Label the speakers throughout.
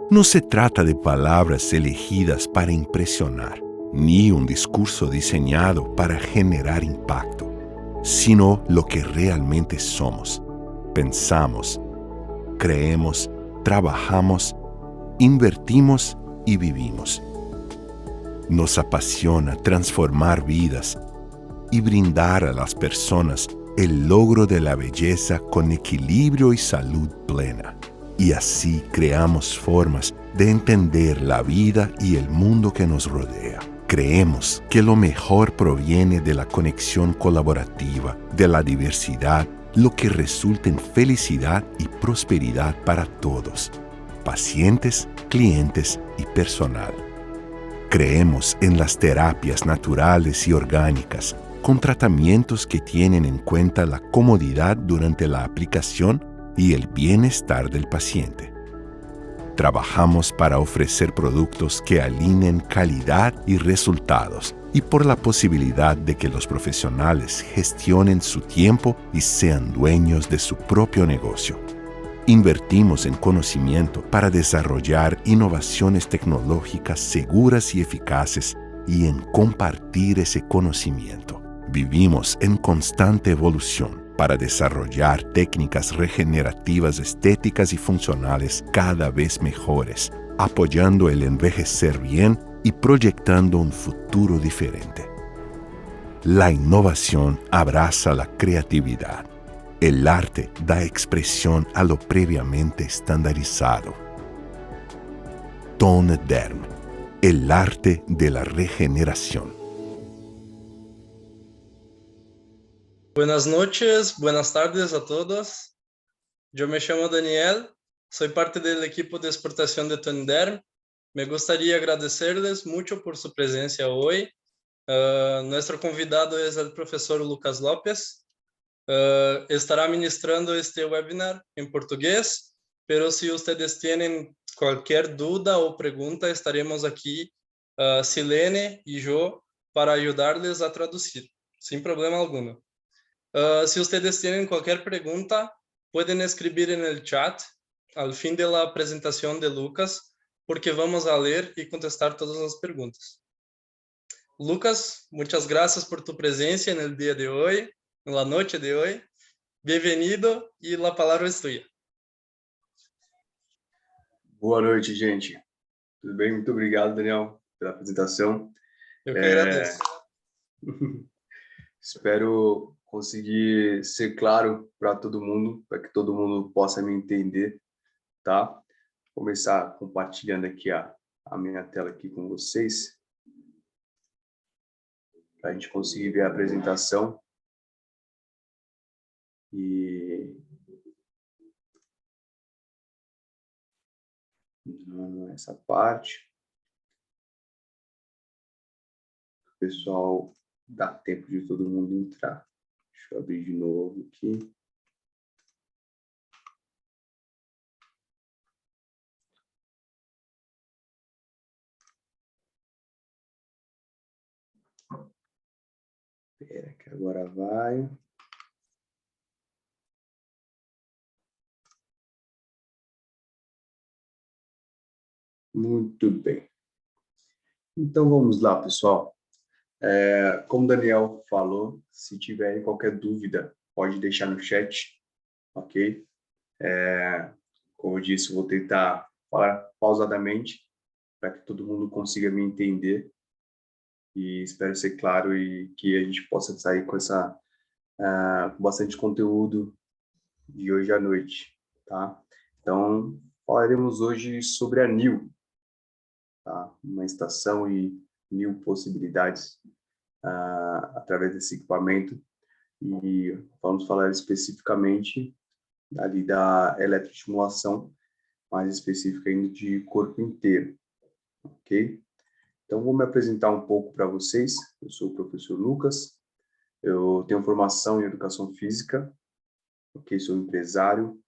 Speaker 1: No se trata de palabras elegidas para impresionar, ni un discurso diseñado para generar impacto, sino lo que realmente somos, pensamos, creemos, trabajamos, invertimos y vivimos. Nos apasiona transformar vidas y brindar a las personas el logro de la belleza con equilibrio y salud plena. Y así creamos formas de entender la vida y el mundo que nos rodea. Creemos que lo mejor proviene de la conexión colaborativa, de la diversidad, lo que resulta en felicidad y prosperidad para todos, pacientes, clientes y personal. Creemos en las terapias naturales y orgánicas, con tratamientos que tienen en cuenta la comodidad durante la aplicación y el bienestar del paciente. Trabajamos para ofrecer productos que alineen calidad y resultados y por la posibilidad de que los profesionales gestionen su tiempo y sean dueños de su propio negocio. Invertimos en conocimiento para desarrollar innovaciones tecnológicas seguras y eficaces y en compartir ese conocimiento. Vivimos en constante evolución para desarrollar técnicas regenerativas estéticas y funcionales cada vez mejores, apoyando el envejecer bien y proyectando un futuro diferente. La innovación abraza la creatividad. El arte da expresión a lo previamente estandarizado. ToneDerm, el arte de la regeneración.
Speaker 2: Buenas noches, buenas tardes a todos. Yo me llamo Daniel, soy parte del equipo de exportación de ToneDerm. Me gustaría agradecerles mucho por su presencia hoy. Nuestro convidado es el profesor Lucas López. Estará ministrando este webinar en portugués, pero si ustedes tienen cualquier duda o pregunta, estaremos aquí, Silene y yo, para ayudarles a traducir, sin problema alguno. Si ustedes tienen cualquier pregunta, pueden escribir en el chat al fin de la presentación de Lucas, porque vamos a leer y contestar todas las preguntas. Lucas, muchas gracias por tu presencia en el día de hoy, en la noche de hoy. Bienvenido y la palabra es tuya.
Speaker 3: Boa noite, gente. Tudo bem? Muito obrigado, Daniel, pela apresentação.
Speaker 2: Eu que agradeço.
Speaker 3: Espero conseguir ser claro para todo mundo, para que todo mundo possa me entender, tá? Vou começar compartilhando aqui a minha tela aqui com vocês, para a gente conseguir ver a apresentação. E não é essa parte. Pessoal, dá tempo de todo mundo entrar. Deixa eu abrir de novo aqui. Espera que agora vai. Muito bem. Então, vamos lá, pessoal. Como o Daniel falou, se tiverem qualquer dúvida, pode deixar no chat, ok? Como eu disse, vou tentar falar pausadamente para que todo mundo consiga me entender e espero ser claro e que a gente possa sair com bastante conteúdo de hoje à noite, tá? Então, falaremos hoje sobre a NIL, tá? Uma estação e 1000 possibilidades através desse equipamento, e vamos falar especificamente ali da eletroestimulação, mais específica ainda de corpo inteiro, ok? Então, vou me apresentar um pouco para vocês. Eu sou o professor Lucas, eu tenho formação em educação física, ok? Sou empresário,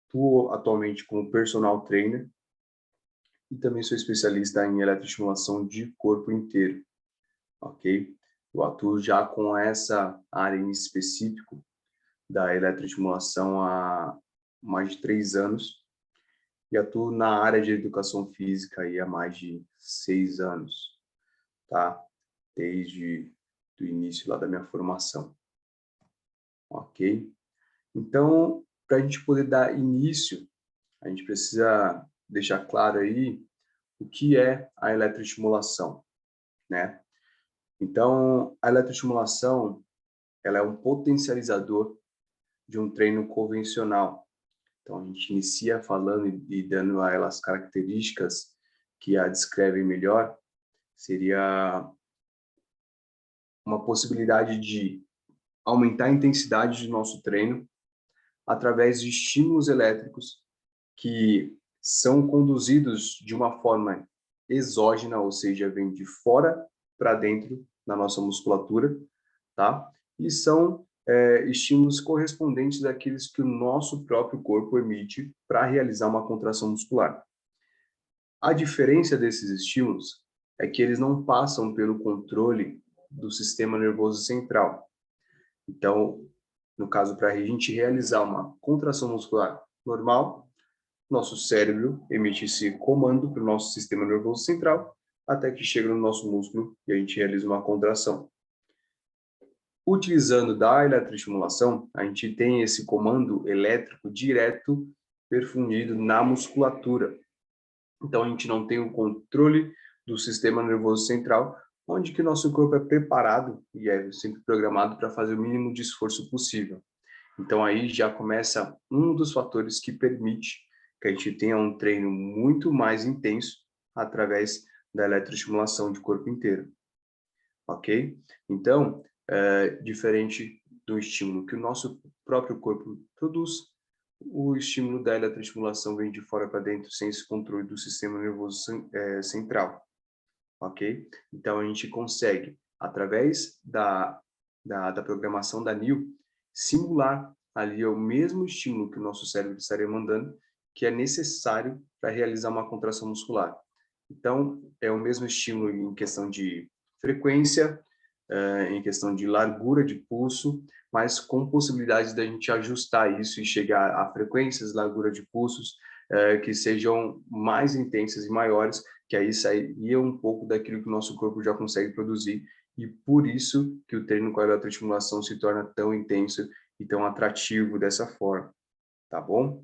Speaker 3: atuo atualmente como personal trainer e também sou especialista em eletroestimulação de corpo inteiro, ok? Eu atuo já com essa área em específico da eletroestimulação há mais de 3 anos e atuo na área de educação física aí há mais de 6 anos, tá? Desde o início lá da minha formação, ok? Então, para a gente poder dar início, a gente precisa deixar claro aí o que é a eletroestimulação, né? Então, a eletroestimulação, ela é um potencializador de um treino convencional. Então, a gente inicia falando e dando a ela as características que a descrevem melhor, seria uma possibilidade de aumentar a intensidade do nosso treino através de estímulos elétricos que são conduzidos de uma forma exógena, ou seja, vem de fora para dentro da nossa musculatura, tá? E são estímulos correspondentes daqueles que o nosso próprio corpo emite para realizar uma contração muscular. A diferença desses estímulos é que eles não passam pelo controle do sistema nervoso central. Então, no caso, para a gente realizar uma contração muscular normal, nosso cérebro emite esse comando para o nosso sistema nervoso central, até que chega no nosso músculo e a gente realiza uma contração. Utilizando da eletroestimulação, a gente tem esse comando elétrico direto perfundido na musculatura. Então, a gente não tem o controle do sistema nervoso central, onde que nosso corpo é preparado e é sempre programado para fazer o mínimo de esforço possível. Então, aí já começa um dos fatores que permite que a gente tenha um treino muito mais intenso através da eletroestimulação de corpo inteiro. Ok? Então, diferente do estímulo que o nosso próprio corpo produz, o estímulo da eletroestimulação vem de fora para dentro sem esse controle do sistema nervoso central. Ok? Então, a gente consegue, através da programação da NIL, simular ali o mesmo estímulo que o nosso cérebro estaria mandando, que é necessário para realizar uma contração muscular. Então, é o mesmo estímulo em questão de frequência, em questão de largura de pulso, mas com possibilidade da gente ajustar isso e chegar a frequências, largura de pulsos, que sejam mais intensas e maiores, que aí sairia um pouco daquilo que o nosso corpo já consegue produzir, e por isso que o treino com a eletroestimulação se torna tão intenso e tão atrativo dessa forma, tá bom?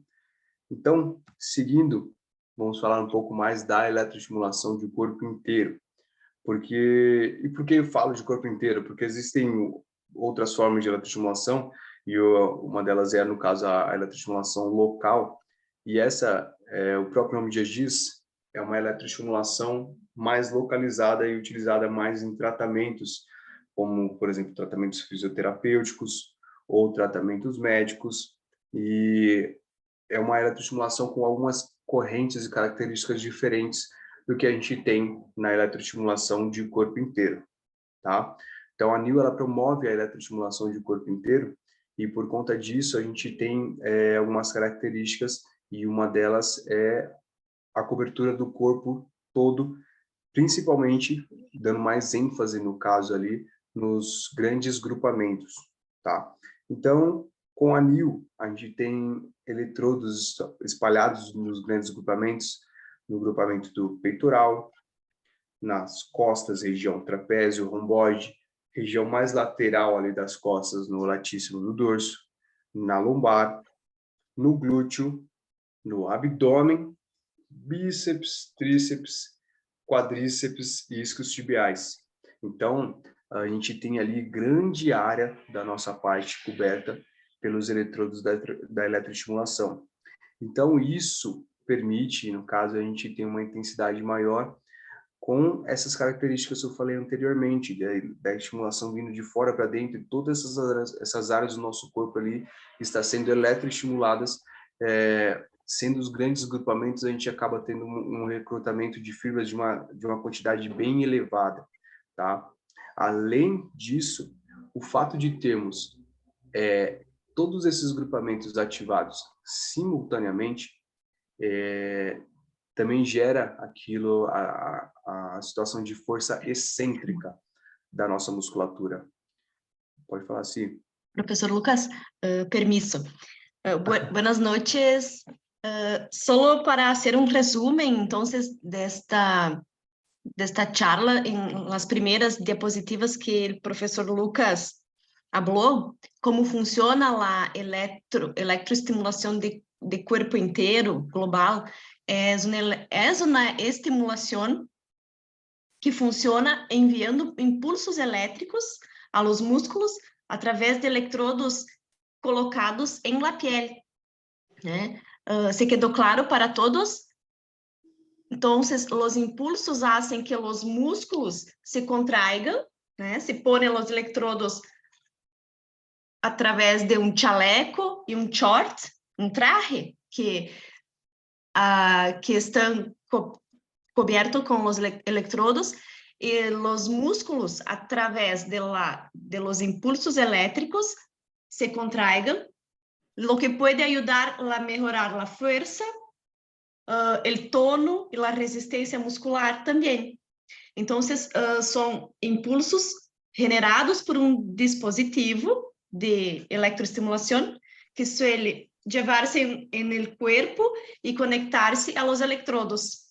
Speaker 3: Então, seguindo, vamos falar um pouco mais da eletroestimulação de corpo inteiro. Por que eu falo de corpo inteiro? Porque existem outras formas de eletroestimulação, e uma delas é, no caso, a eletroestimulação local, e essa, o próprio nome já diz, é uma eletroestimulação mais localizada e utilizada mais em tratamentos, como, por exemplo, tratamentos fisioterapêuticos ou tratamentos médicos, e é uma eletroestimulação com algumas correntes e características diferentes do que a gente tem na eletroestimulação de corpo inteiro, tá? Então, a NIL, ela promove a eletroestimulação de corpo inteiro, e por conta disso a gente tem algumas características, e uma delas é a cobertura do corpo todo, principalmente dando mais ênfase, no caso ali, nos grandes grupamentos, tá? Então, com a NIL, a gente tem eletrodos espalhados nos grandes grupamentos, no grupamento do peitoral, nas costas, região trapézio, romboide, região mais lateral ali das costas, no latíssimo do dorso, na lombar, no glúteo, no abdômen, bíceps, tríceps, quadríceps e isquiotibiais. Então, a gente tem ali grande área da nossa parte coberta pelos eletrodos da eletroestimulação. Então, isso permite, no caso, a gente ter uma intensidade maior com essas características que eu falei anteriormente, da estimulação vindo de fora para dentro, e todas essas áreas do nosso corpo ali estão sendo eletroestimuladas, sendo os grandes grupamentos, a gente acaba tendo um recrutamento de fibras de uma quantidade bem elevada, tá? Além disso, o fato de termos todos esses grupamentos ativados simultaneamente também gera aquilo, a situação de força excêntrica da nossa musculatura. Pode falar assim.
Speaker 4: Profesor Lucas, permiso. Buenas noches Solo para hacer un resumen, entonces, de esta charla, en las primeras diapositivas que el profesor Lucas habló, cómo funciona la electroestimulación de cuerpo inteiro global, es una estimulación que funciona enviando impulsos elétricos a los músculos a través de electrodos colocados en la piel, né? ¿Se quedó claro para todos? Entonces, los impulsos hacen que los músculos se contraigan, né? Se ponen los electrodos a través de un chaleco y un short, un traje, que están cubiertos con los electrodos, y los músculos, a través de los impulsos eléctricos, se contraigan, lo que puede ayudar a mejorar la fuerza, el tono y la resistencia muscular también. Entonces, son impulsos generados por un dispositivo de electroestimulación que suele llevarse en el cuerpo y conectarse a los electrodos.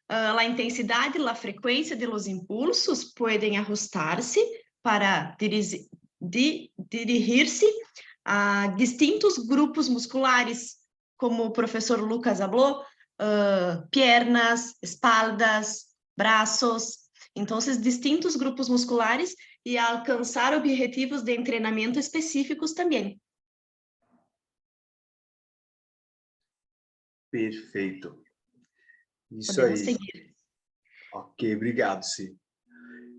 Speaker 4: La intensidad y la frecuencia de los impulsos pueden ajustarse para dirigirse a distintos grupos musculares, como o professor Lucas falou, piernas, espaldas, braços, então, distintos grupos musculares e alcançar objetivos de treinamento específicos também.
Speaker 3: Perfeito. Isso
Speaker 4: Podemos
Speaker 3: aí.
Speaker 4: seguir.
Speaker 3: Ok, obrigado, Si.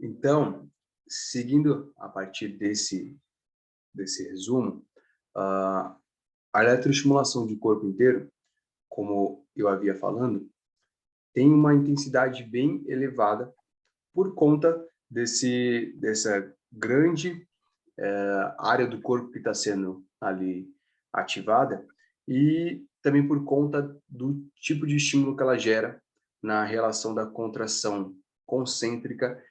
Speaker 3: Então, seguindo a partir desse resumo, a eletroestimulação de corpo inteiro, como eu havia falando, tem uma intensidade bem elevada por conta dessa grande área do corpo que está sendo ali ativada e também por conta do tipo de estímulo que ela gera na relação da contração concêntrica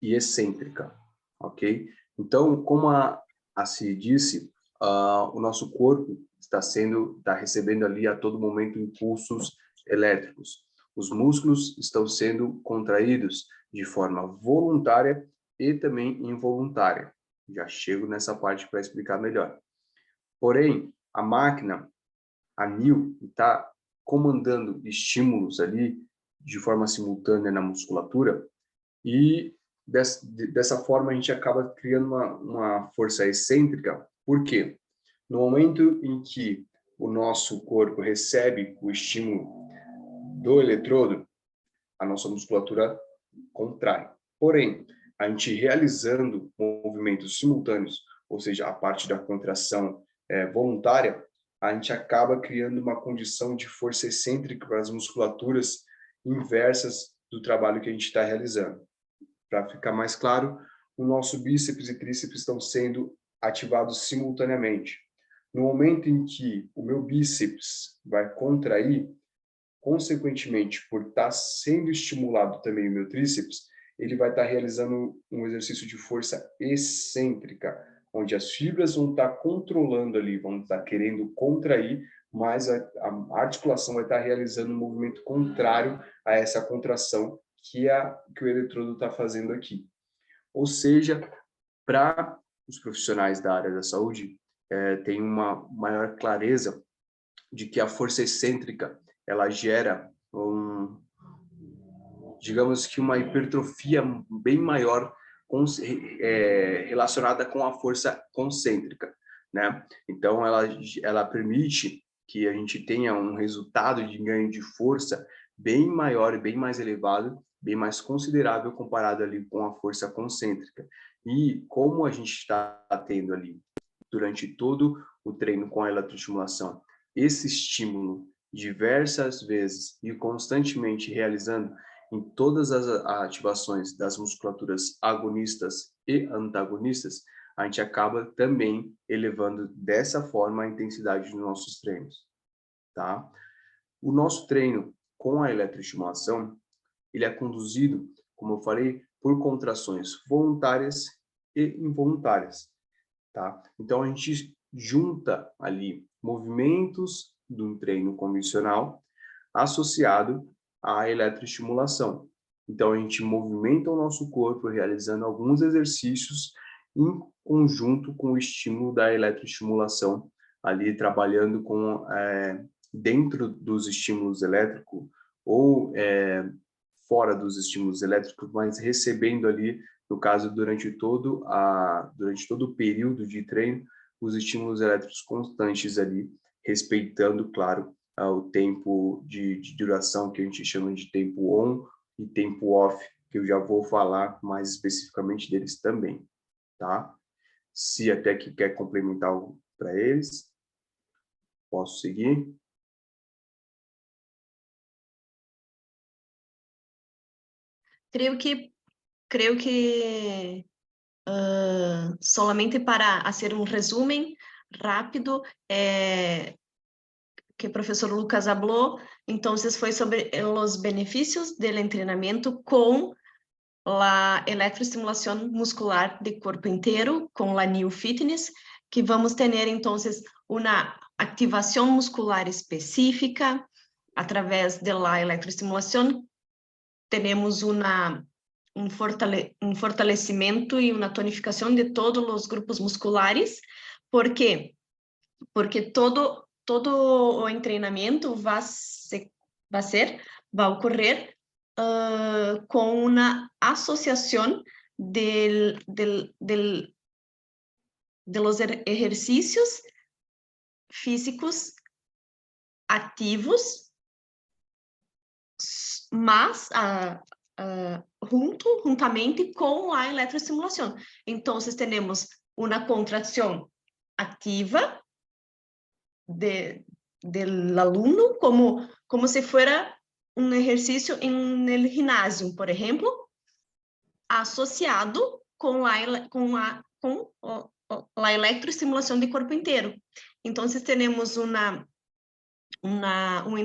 Speaker 3: e excêntrica, ok? Então, como a Si disse, o nosso corpo está recebendo ali a todo momento impulsos elétricos. Os músculos estão sendo contraídos de forma voluntária e também involuntária. Já chego nessa parte para explicar melhor. Porém, a máquina, a NIL, está comandando estímulos ali de forma simultânea na musculatura e dessa forma a gente acaba criando uma força excêntrica. Por quê? No momento em que o nosso corpo recebe o estímulo do eletrodo, a nossa musculatura contrai. Porém, a gente realizando movimentos simultâneos, ou seja, a parte da contração voluntária, a gente acaba criando uma condição de força excêntrica para as musculaturas inversas do trabalho que a gente está realizando. Para ficar mais claro, o nosso bíceps e tríceps estão sendo ativados simultaneamente. No momento em que o meu bíceps vai contrair, consequentemente, por estar sendo estimulado também o meu tríceps, ele vai estar realizando um exercício de força excêntrica, onde as fibras vão estar controlando ali, vão estar querendo contrair, mas a articulação vai estar realizando um movimento contrário a essa contração que o eletrodo está fazendo aqui. Ou seja, para os profissionais da área da saúde, tem uma maior clareza de que a força excêntrica ela gera digamos que uma hipertrofia bem maior relacionada com a força concêntrica, né? Então, ela permite que a gente tenha um resultado de ganho de força bem maior e bem mais elevado, bem mais considerável comparado ali com a força concêntrica. E como a gente está tendo ali, durante todo o treino com a eletroestimulação, esse estímulo diversas vezes e constantemente realizando em todas as ativações das musculaturas agonistas e antagonistas, a gente acaba também elevando dessa forma a intensidade dos nossos treinos, tá? O nosso treino com a eletroestimulação, ele é conduzido, como eu falei, por contrações voluntárias e involuntárias, tá? Então a gente junta ali movimentos de um treino convencional associado à eletroestimulação. Então, a gente movimenta o nosso corpo realizando alguns exercícios em conjunto com o estímulo da eletroestimulação, ali trabalhando com dentro dos estímulos elétricos ou fora dos estímulos elétricos, mas recebendo ali, no caso, durante todo o período de treino, os estímulos elétricos constantes ali, respeitando, claro, o tempo de duração que a gente chama de tempo on e tempo off, que eu já vou falar mais especificamente deles também, tá? Se até que quer complementar algo para eles, posso seguir?
Speaker 4: Creio que solamente para fazer um resumo rápido, que o professor Lucas falou, então foi sobre os benefícios do treinamento com a eletroestimulação muscular de corpo inteiro, com a New Fitness, que vamos ter, então, uma ativação muscular específica através da eletroestimulação. Temos um fortalecimento e uma tonificação de todos os grupos musculares. Por quê? Porque todo o treinamento vai ocorrer com uma associação de los exercícios físicos ativos, mas juntamente com a eletroestimulação. Então, temos uma contração ativa del aluno, como se fuera um exercício em el ginásio, por exemplo, associado com a eletroestimulação de corpo inteiro. Então, temos um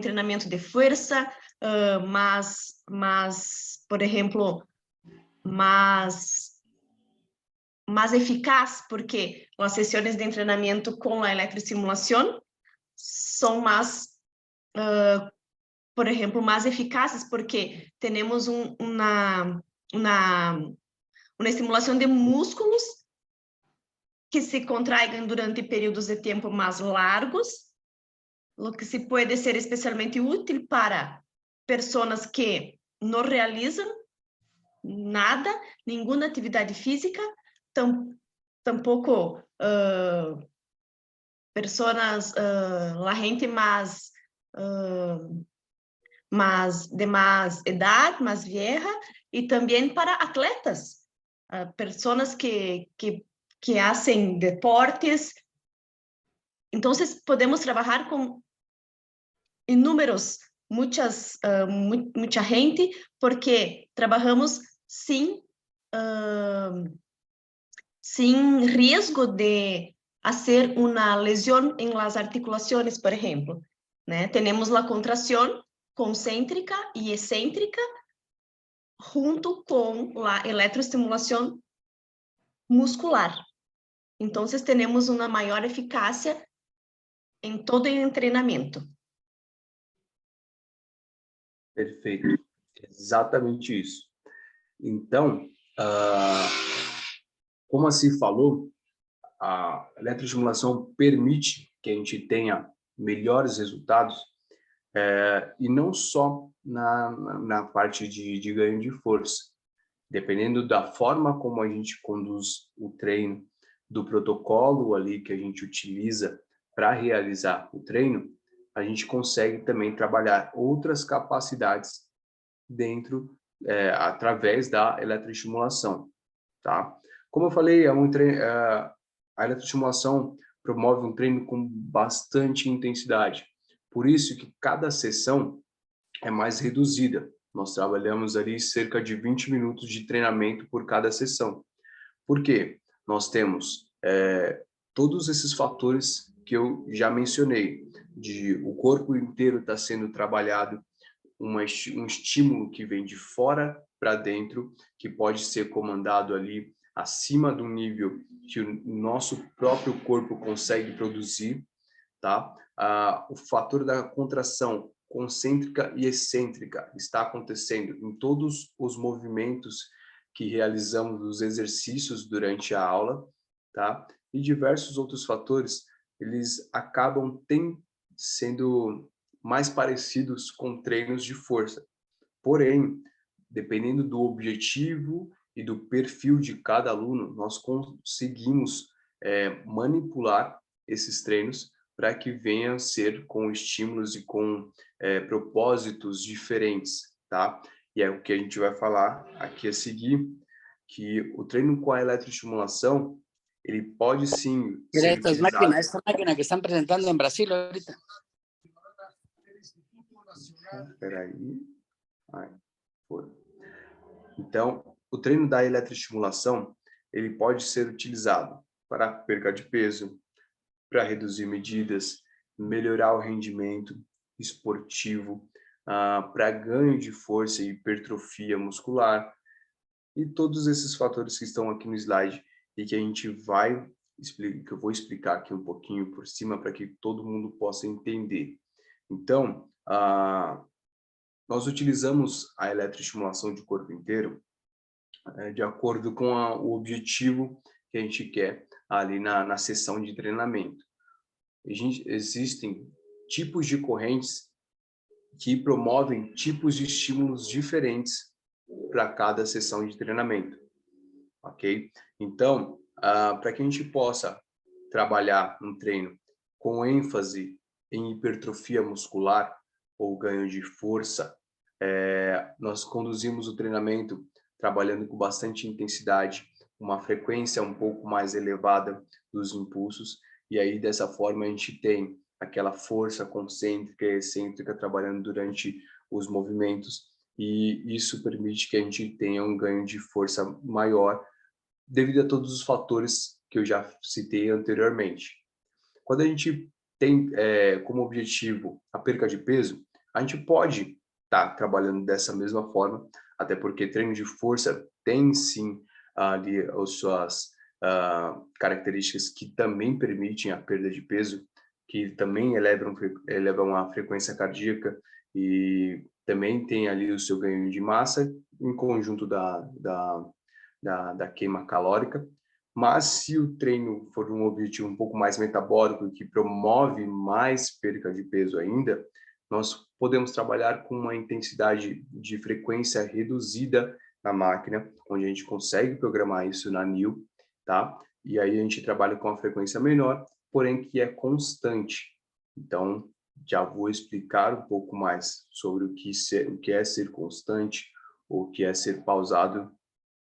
Speaker 4: treinamento de força, por exemplo, mais eficaz, porque as sessões de treinamento com a eletroestimulação são mais, por exemplo, mais eficazes, porque temos uma estimulação de músculos que se contraem durante períodos de tempo mais largos, o que se pode ser especialmente útil para pessoas que não realizam nada, nenhuma atividade física, tampouco pessoas, a gente mais de mais idade, mais vieja, e também para atletas, pessoas que fazem deportes. Então, podemos trabalhar com muita gente, porque trabalhamos sem risco de fazer uma lesão em las articulações, por exemplo, né? Temos a contração concêntrica e excêntrica junto com a eletroestimulação muscular. Então, temos uma maior eficácia em todo o treinamento.
Speaker 3: Perfeito, exatamente isso. Então, como assim falou, a eletroestimulação permite que a gente tenha melhores resultados, e não só na parte de ganho de força. Dependendo da forma como a gente conduz o treino, do protocolo ali que a gente utiliza para realizar o treino, a gente consegue também trabalhar outras capacidades dentro, através da eletroestimulação, tá? Como eu falei, a eletroestimulação promove um treino com bastante intensidade. Por isso que cada sessão é mais reduzida. Nós trabalhamos ali cerca de 20 minutos de treinamento por cada sessão. Por quê? Nós temos todos esses fatores que eu já mencionei, de o corpo inteiro está sendo trabalhado, um estímulo que vem de fora para dentro, que pode ser comandado ali acima do nível que o nosso próprio corpo consegue produzir, tá? o fator da contração concêntrica e excêntrica está acontecendo em todos os movimentos que realizamos, os exercícios durante a aula, tá? E diversos outros fatores, eles acabam sendo mais parecidos com treinos de força. Porém, dependendo do objetivo e do perfil de cada aluno, nós conseguimos manipular esses treinos para que venham a ser com estímulos e com propósitos diferentes, tá? E é o que a gente vai falar aqui a seguir, que o treino com a eletroestimulação, ele pode sim
Speaker 5: Mira
Speaker 3: ser
Speaker 5: estas
Speaker 3: utilizado...
Speaker 5: máquinas, esta máquina que están presentando en Brasil ahorita.
Speaker 3: Espera aí. Foi. Então, o treino da eletroestimulação, ele pode ser utilizado para perca de peso, para reduzir medidas, melhorar o rendimento esportivo, para ganho de força e hipertrofia muscular, e todos esses fatores que estão aqui no slide e que a gente vai explicar, que eu vou explicar aqui um pouquinho por cima para que todo mundo possa entender. Então, nós utilizamos a eletroestimulação de corpo inteiro de acordo com o objetivo que a gente quer ali na sessão de treinamento. Existem tipos de correntes que promovem tipos de estímulos diferentes para cada sessão de treinamento, ok? Então, para que a gente possa trabalhar um treino com ênfase em hipertrofia muscular ou ganho de força, nós conduzimos o treinamento trabalhando com bastante intensidade, uma frequência um pouco mais elevada dos impulsos, e aí dessa forma a gente tem aquela força concêntrica e excêntrica trabalhando durante os movimentos, e isso permite que a gente tenha um ganho de força maior devido a todos os fatores que eu já citei anteriormente. Quando a gente tem como objetivo a perca de peso, a gente pode estar trabalhando dessa mesma forma, até porque treino de força tem sim ali as suas características que também permitem a perda de peso, que também elevam a frequência cardíaca e também tem ali o seu ganho de massa em conjunto da queima calórica. Mas se o treino for um objetivo um pouco mais metabólico, que promove mais perca de peso ainda, nós podemos trabalhar com uma intensidade de frequência reduzida na máquina, onde a gente consegue programar isso na NIL, tá? E aí a gente trabalha com uma frequência menor, porém que é constante. Então, já vou explicar um pouco mais sobre o que é ser constante, o que é ser pausado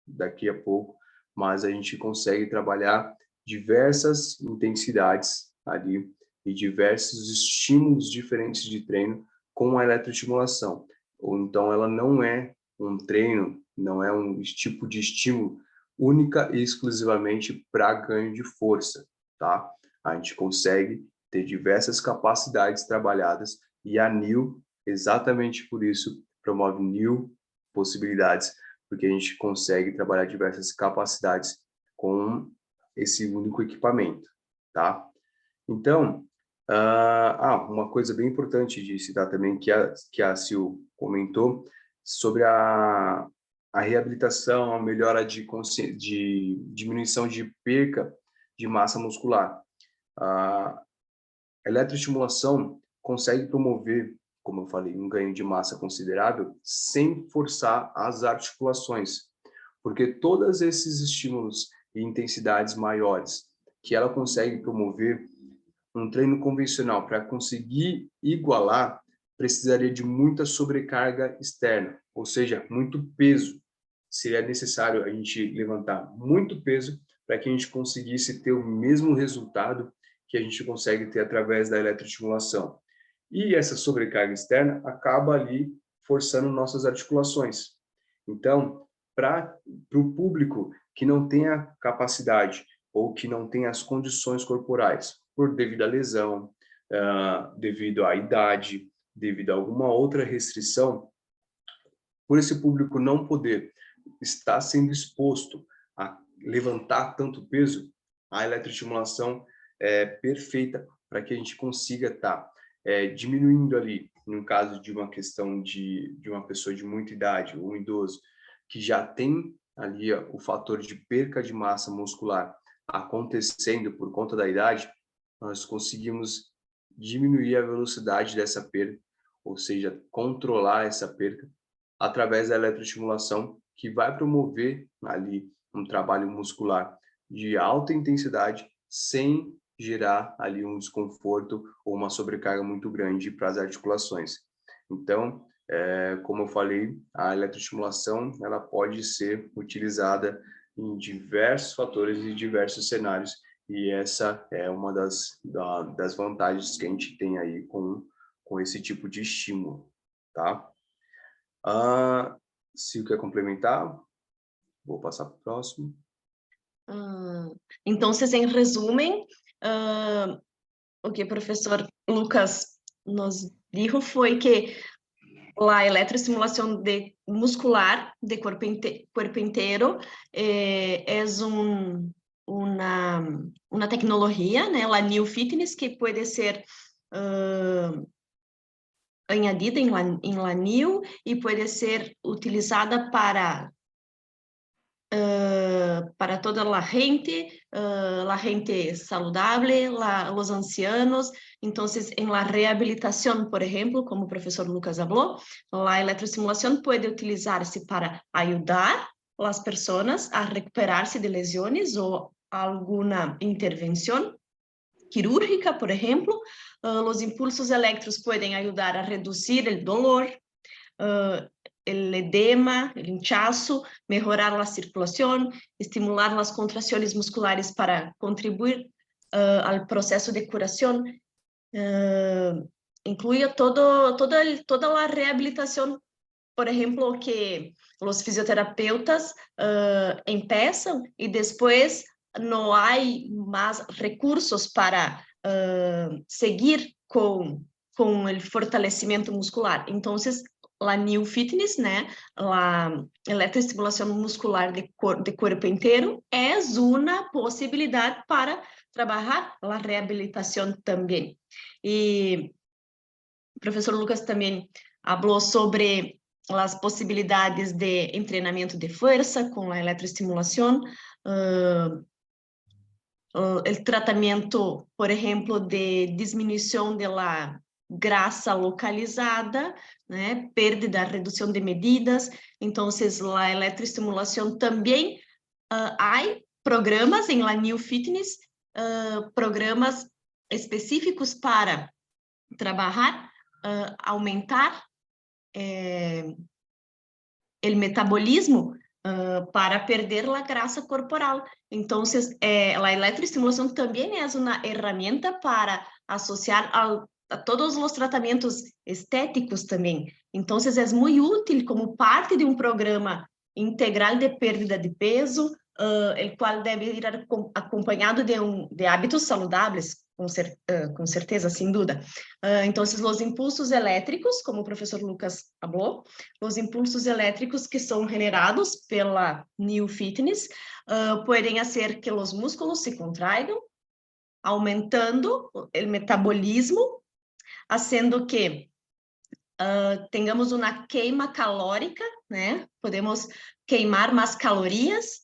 Speaker 3: daqui a pouco, mas a gente consegue trabalhar diversas intensidades ali e diversos estímulos diferentes de treino com a eletroestimulação. Ou então ela não é um treino, não é um tipo de estímulo única e exclusivamente para ganho de força, tá? A gente consegue ter diversas capacidades trabalhadas e a NIL, exatamente por isso, promove NIL possibilidades, porque a gente consegue trabalhar diversas capacidades com esse único equipamento, tá? Então, uma coisa bem importante de citar também, que a Sil comentou, sobre a reabilitação, a melhora de diminuição de perca de massa muscular. A eletroestimulação consegue promover, como eu falei, um ganho de massa considerável sem forçar as articulações, porque todos esses estímulos e intensidades maiores que ela consegue promover, um treino convencional para conseguir igualar precisaria de muita sobrecarga externa, ou seja, muito peso. Seria necessário a gente levantar muito peso para que a gente conseguisse ter o mesmo resultado que a gente consegue ter através da eletroestimulação. E essa sobrecarga externa acaba ali forçando nossas articulações. Então, para o público que não tem a capacidade ou que não tem as condições corporais, devido à lesão, devido à idade, devido a alguma outra restrição, por esse público não poder estar sendo exposto a levantar tanto peso, a eletroestimulação é perfeita para que a gente consiga estar diminuindo ali, no caso de uma questão de uma pessoa de muita idade, ou um idoso, que já tem ali o fator de perca de massa muscular acontecendo por conta da idade, nós conseguimos diminuir a velocidade dessa perda, ou seja, controlar essa perda através da eletroestimulação, que vai promover ali um trabalho muscular de alta intensidade sem gerar ali um desconforto ou uma sobrecarga muito grande para as articulações. Então, como eu falei, a eletroestimulação ela pode ser utilizada em diversos fatores e diversos cenários, e essa é uma das vantagens que a gente tem aí com esse tipo de estímulo, tá? Se quer complementar, vou passar para o próximo.
Speaker 4: Então, em resumo, o que o professor Lucas nos dijo foi que a eletroestimulação muscular de corpo inteiro é uma tecnologia, né, a New Fitness, que pode ser añadida em la New e pode ser utilizada para toda a gente saudável, os ancianos. Então, em la reabilitação, por exemplo, como o professor Lucas falou, a eletroestimulação pode utilizar-se para ajudar as pessoas a recuperar-se de lesões ou alguma intervenção quirúrgica, por exemplo. Os impulsos elétricos podem ajudar a reduzir o dolor, el edema, el hinchazo, mejorar la circulación, estimular las contracciones musculares para contribuir al proceso de curación. Incluye toda la rehabilitación, por ejemplo, que los fisioterapeutas empiezan y después no hay más recursos para seguir con el fortalecimiento muscular. Entonces, la New Fitness, né, a eletroestimulação muscular de corpo inteiro, é uma possibilidade para trabalhar a reabilitação também. E o professor Lucas também falou sobre as possibilidades de treinamento de força com a eletroestimulação, o tratamento, por exemplo, de diminuição da grasa localizada, né, perda, redução de medidas. Então, a eletroestimulação também há programas em la New Fitness, programas específicos para trabalhar, aumentar o metabolismo para perder a grasa corporal. Então, a eletroestimulação também é uma ferramenta para associar a todos os tratamentos estéticos também. Então, é muito útil como parte de um programa integral de perda de peso, o qual deve ir acompanhado de hábitos saudáveis, com certeza, sem dúvida. Então, os impulsos elétricos, como o professor Lucas falou, os impulsos elétricos que são generados pela New Fitness podem fazer que os músculos se contraigam, aumentando o metabolismo, fazendo que tenhamos uma queima calórica, né? Podemos queimar mais calorias,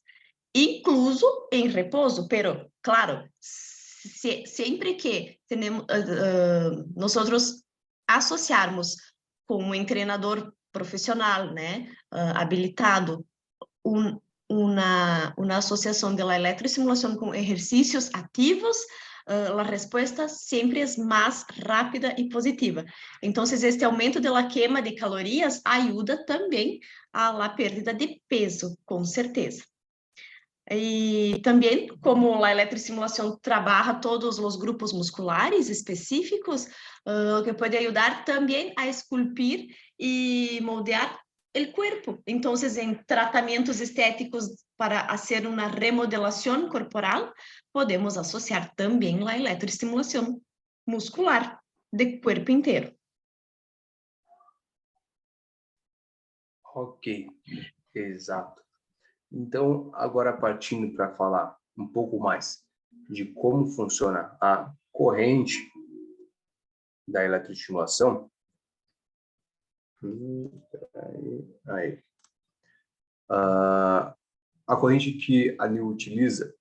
Speaker 4: incluso em repouso, pero, claro, sempre que nós associarmos com um treinador profissional, né, habilitado, uma associação da eletroestimulação com exercícios ativos, a resposta sempre é mais rápida e positiva. Então, este aumento da queima de calorias ajuda também à perda de peso, com certeza. E também, como a eletroestimulação trabalha todos os grupos musculares específicos, que pode ajudar também a esculpir e moldear o corpo. Então, em tratamentos estéticos para fazer uma remodelação corporal, podemos associar também a eletroestimulação muscular de corpo inteiro.
Speaker 3: Ok, exato. Então, agora partindo para falar um pouco mais de como funciona a corrente da eletroestimulação, a corrente que a NIL utiliza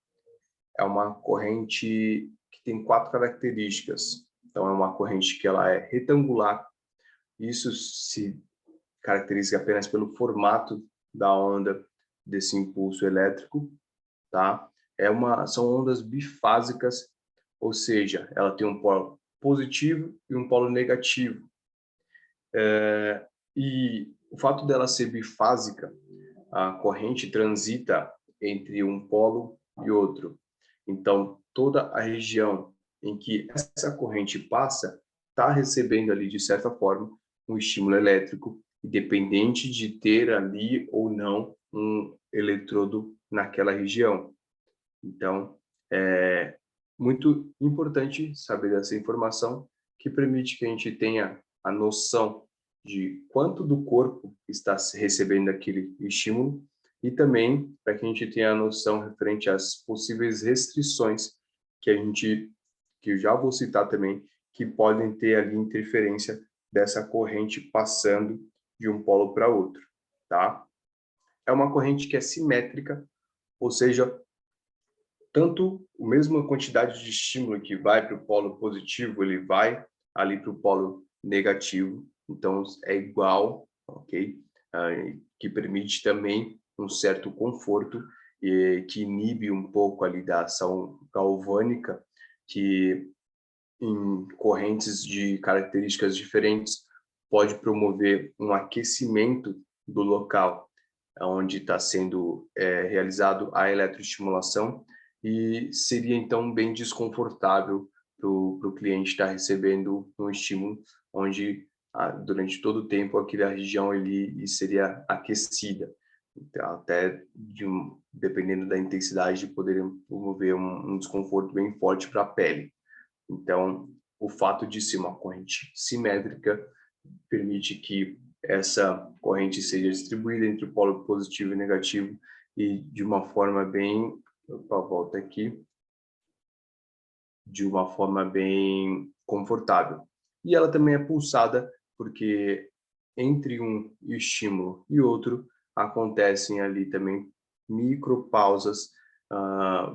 Speaker 3: é uma corrente que tem 4 características. Então, é uma corrente que ela é retangular. Isso se caracteriza apenas pelo formato da onda desse impulso elétrico, tá? São ondas bifásicas, ou seja, ela tem um polo positivo e um polo negativo. E o fato dela ser bifásica, a corrente transita entre um polo e outro. Então, toda a região em que essa corrente passa está recebendo ali, de certa forma, um estímulo elétrico, independente de ter ali ou não um eletrodo naquela região. Então, é muito importante saber dessa informação, que permite que a gente tenha a noção de quanto do corpo está recebendo aquele estímulo e também para que a gente tenha a noção referente às possíveis restrições que eu já vou citar também, que podem ter ali interferência dessa corrente passando de um polo para outro, tá? É uma corrente que é simétrica, ou seja, tanto a mesma quantidade de estímulo que vai para o polo positivo, ele vai ali para o polo negativo, então é igual, ok? Que permite também um certo conforto e que inibe um pouco ali da ação galvânica, que em correntes de características diferentes pode promover um aquecimento do local onde está sendo realizado a eletroestimulação, e seria então bem desconfortável para o cliente estar recebendo um estímulo onde durante todo o tempo aquela região ali seria aquecida, então, até dependendo da intensidade, poderia promover um desconforto bem forte para a pele. Então, o fato de ser uma corrente simétrica permite que essa corrente seja distribuída entre o polo positivo e negativo e de uma forma bem... Opa, volta aqui. De uma forma bem confortável. E ela também é pulsada porque entre um estímulo e outro acontecem ali também micropausas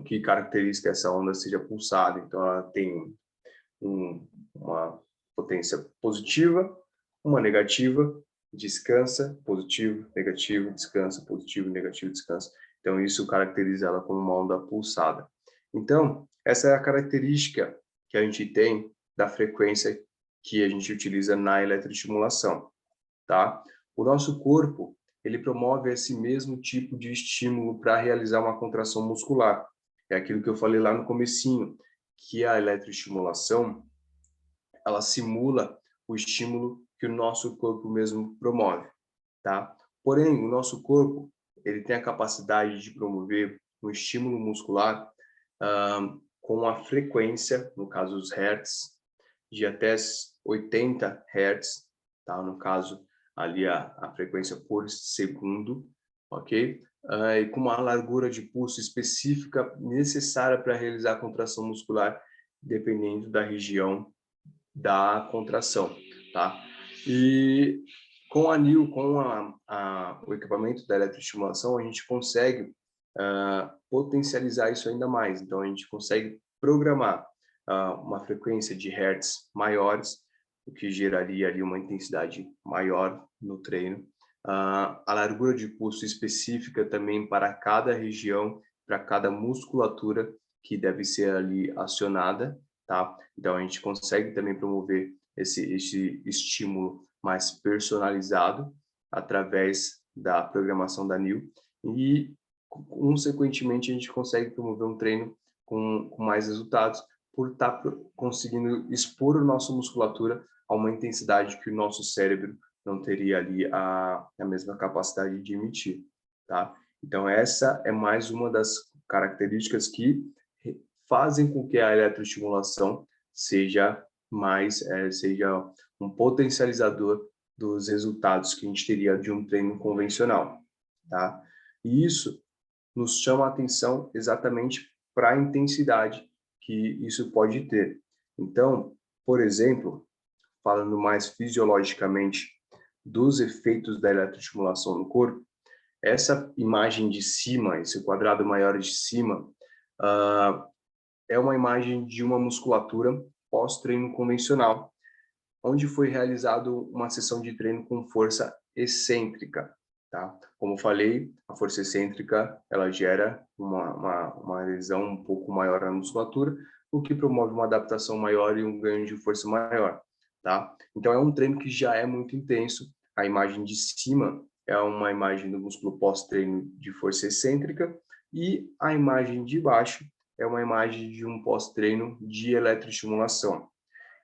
Speaker 3: que caracterizam que essa onda seja pulsada. Então, ela tem uma potência positiva, uma negativa, descansa, positivo, negativo, descansa, positivo, negativo, descansa. Então, isso caracteriza ela como uma onda pulsada. Então, essa é a característica que a gente tem da frequência que a gente utiliza na eletroestimulação, tá? O nosso corpo, ele promove esse mesmo tipo de estímulo para realizar uma contração muscular. É aquilo que eu falei lá no comecinho, que a eletroestimulação, ela simula o estímulo que o nosso corpo mesmo promove, tá? Porém, o nosso corpo, ele tem a capacidade de promover um estímulo muscular com a frequência, no caso os hertz, de até 80 hertz, tá? No caso, ali a frequência por segundo, ok? E com uma largura de pulso específica necessária para realizar a contração muscular, dependendo da região da contração, tá? E com a NIL, com o equipamento da eletroestimulação, a gente consegue potencializar isso ainda mais. Então, a gente consegue programar uma frequência de hertz maiores, o que geraria ali uma intensidade maior no treino. A largura de pulso específica também para cada região, para cada musculatura que deve ser ali acionada, tá? Então, a gente consegue também promover esse estímulo mais personalizado através da programação da NIL e, consequentemente, a gente consegue promover um treino com mais resultados por estar conseguindo expor a nossa musculatura a uma intensidade que o nosso cérebro não teria ali a mesma capacidade de emitir, tá? Então, essa é mais uma das características que fazem com que a eletroestimulação seja um potencializador dos resultados que a gente teria de um treino convencional, tá? E isso nos chama a atenção exatamente para a intensidade que isso pode ter. Então, por exemplo, falando mais fisiologicamente dos efeitos da eletroestimulação no corpo, essa imagem de cima, esse quadrado maior de cima, é uma imagem de uma musculatura pós-treino convencional, onde foi realizado uma sessão de treino com força excêntrica, tá? Como eu falei, a força excêntrica, ela gera uma lesão um pouco maior na musculatura, o que promove uma adaptação maior e um ganho de força maior, tá? Então, é um treino que já é muito intenso. A imagem de cima é uma imagem do músculo pós-treino de força excêntrica e a imagem de baixo é uma imagem de um pós-treino de eletroestimulação.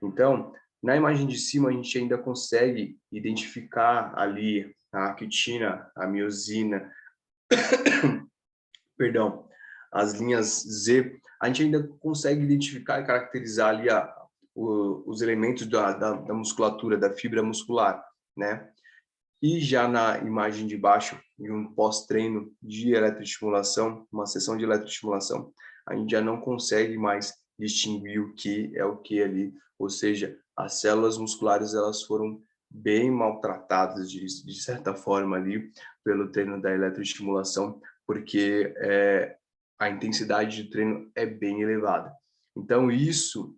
Speaker 3: Então, na imagem de cima, a gente ainda consegue identificar ali a actina, a miosina, perdão, as linhas Z. A gente ainda consegue identificar e caracterizar ali os elementos da musculatura, da fibra muscular, né? E já na imagem de baixo, em um pós-treino de eletroestimulação, uma sessão de eletroestimulação, a gente já não consegue mais distinguir o que é o que ali, ou seja, as células musculares elas foram bem maltratadas de certa forma ali pelo treino da eletroestimulação, porque a intensidade de treino é bem elevada. Então isso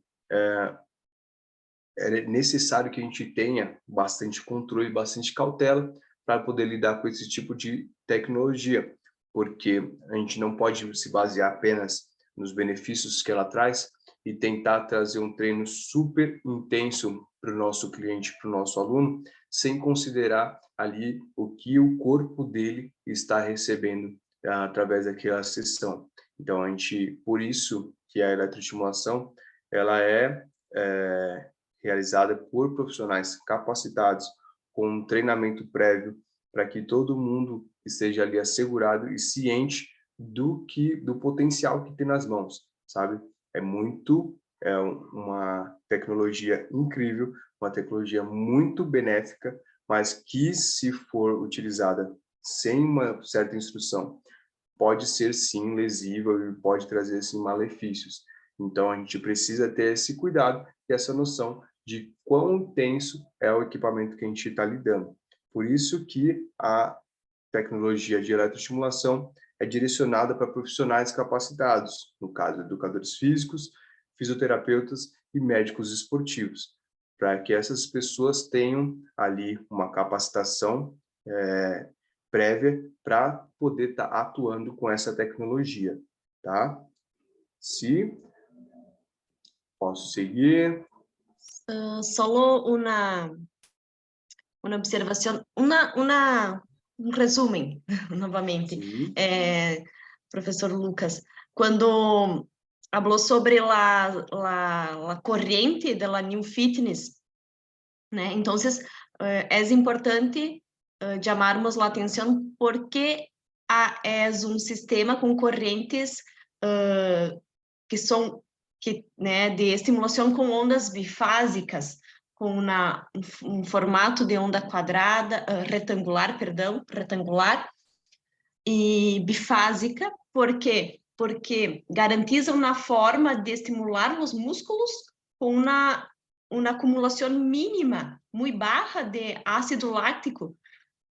Speaker 3: é necessário que a gente tenha bastante controle, bastante cautela para poder lidar com esse tipo de tecnologia, porque a gente não pode se basear apenas nos benefícios que ela traz e tentar trazer um treino super intenso para o nosso cliente, para o nosso aluno, sem considerar ali o que o corpo dele está recebendo através daquela sessão. Então, por isso que a eletroestimulação, ela é realizada por profissionais capacitados, com um treinamento prévio, para que todo mundo esteja ali assegurado e ciente do potencial que tem nas mãos, sabe? É uma tecnologia incrível, uma tecnologia muito benéfica, mas que, se for utilizada sem uma certa instrução, pode ser sim lesiva e pode trazer sim malefícios. Então a gente precisa ter esse cuidado e essa noção de quão intenso é o equipamento que a gente está lidando. Por isso que a tecnologia de eletroestimulação é direcionada para profissionais capacitados, no caso, educadores físicos, fisioterapeutas e médicos esportivos, para que essas pessoas tenham ali uma capacitação prévia para poder estar atuando com essa tecnologia, tá? Se posso seguir.
Speaker 4: Solo una observación, un resumen, nuevamente. Profesor Lucas, cuando habló sobre la corriente de la New Fitness, ¿né? Entonces, es importante llamarmos la atención porque es un sistema con corrientes né, de estimulação com ondas bifásicas, com um formato de onda quadrada, retangular e bifásica. Por quê? Porque garantizam na forma de estimular os músculos com uma acumulação mínima, muito baixa de ácido láctico,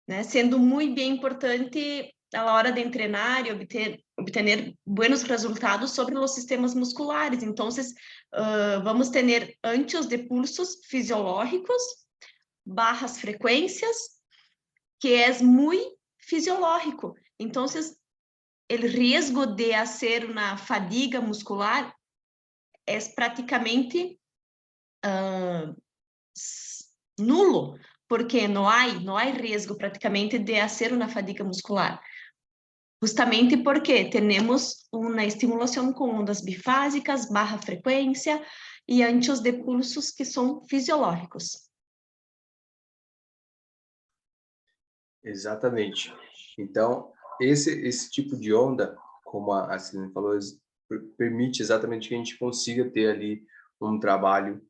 Speaker 4: né, sendo muito bem importante a hora de treinar e obter buenos resultados sobre os sistemas musculares. Então, vamos ter anchos de pulsos fisiológicos, bajas frequências, que é muito fisiológico. Então, o risco de fazer uma fadiga muscular é praticamente nulo, porque não há risco praticamente de fazer uma fadiga muscular. Justamente porque temos uma estimulação com ondas bifásicas, baixa frequência e anchos de pulsos que são fisiológicos.
Speaker 3: Exatamente. Então, esse tipo de onda, como a Celina falou, permite exatamente que a gente consiga ter ali um trabalho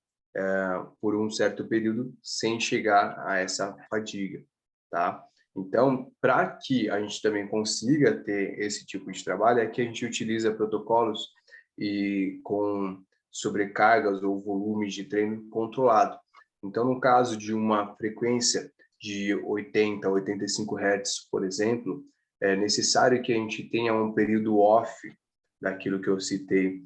Speaker 3: por um certo período sem chegar a essa fadiga, tá? Então, para que a gente também consiga ter esse tipo de trabalho, é que a gente utiliza protocolos e com sobrecargas ou volumes de treino controlado, Então, no caso de uma frequência de 80 a 85 Hz, por exemplo, é necessário que a gente tenha um período off daquilo que eu citei,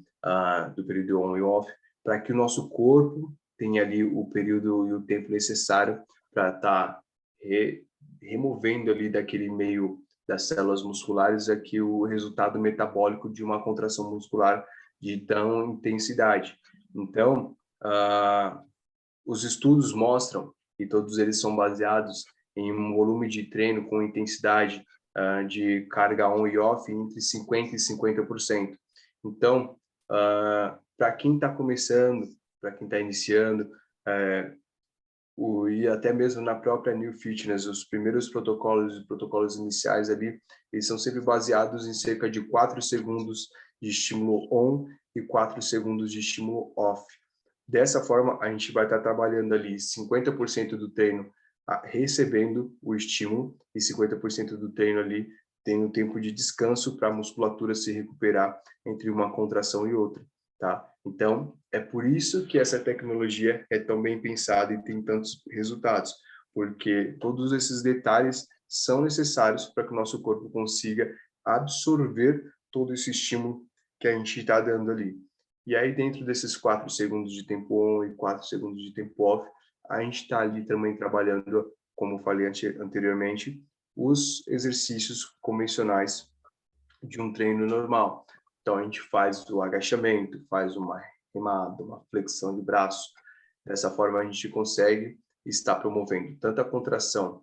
Speaker 3: do período on e off, para que o nosso corpo tenha ali o período e o tempo necessário para estar removendo ali daquele meio das células musculares aqui o resultado metabólico de uma contração muscular de tão intensidade. Então, os estudos mostram, e todos eles são baseados em um volume de treino com intensidade de carga on e off entre 50% e 50%. Então, para quem está começando, para quem está iniciando, e até mesmo na própria New Fitness, os primeiros protocolos iniciais ali, eles são sempre baseados em cerca de 4 segundos de estímulo on e 4 segundos de estímulo off. Dessa forma, a gente vai estar trabalhando ali 50% do treino recebendo o estímulo e 50% do treino ali tendo tempo de descanso para a musculatura se recuperar entre uma contração e outra, tá? Então, é por isso que essa tecnologia é tão bem pensada e tem tantos resultados, porque todos esses detalhes são necessários para que o nosso corpo consiga absorver todo esse estímulo que a gente está dando ali. E aí, dentro desses 4 segundos de tempo on e 4 segundos de tempo off, a gente está ali também trabalhando, como falei anteriormente, os exercícios convencionais de um treino normal. Então, a gente faz o agachamento, faz uma remada, uma flexão de braço. Dessa forma, a gente consegue estar promovendo tanto a contração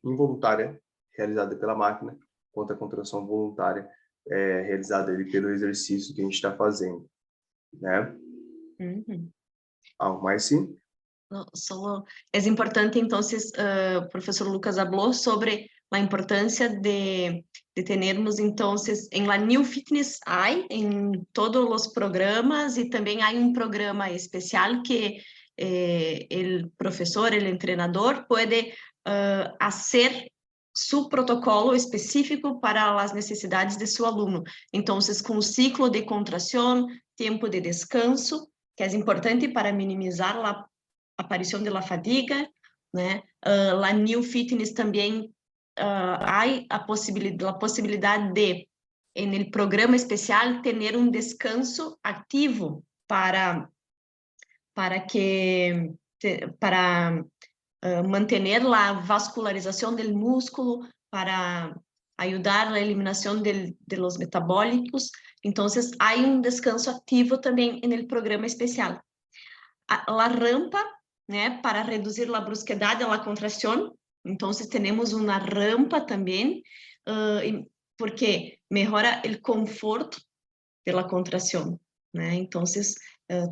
Speaker 3: involuntária, realizada pela máquina, quanto a contração voluntária, realizada ali pelo exercício que a gente está fazendo, né? Algo mais, sim?
Speaker 4: Solo es importante entonces, profesor Lucas habló sobre la importancia de tenermos entonces en la New Fitness hay en todos los programas y también hay un programa especial que el profesor, el entrenador puede hacer su protocolo específico para las necesidades de su alumno. Entonces, con ciclo de contracción, tiempo de descanso, que es importante para minimizar la aparição da fadiga, né? La New Fitness também há a possibilidade de, no programa especial, ter descanso ativo para manter a vascularização do músculo, para ajudar na eliminação de los metabólicos. Então, há descanso ativo também no programa especial. A rampa, né, para reduzir a brusquedade, a contração. Então, temos uma rampa também, porque melhora o conforto da contração, né? Então,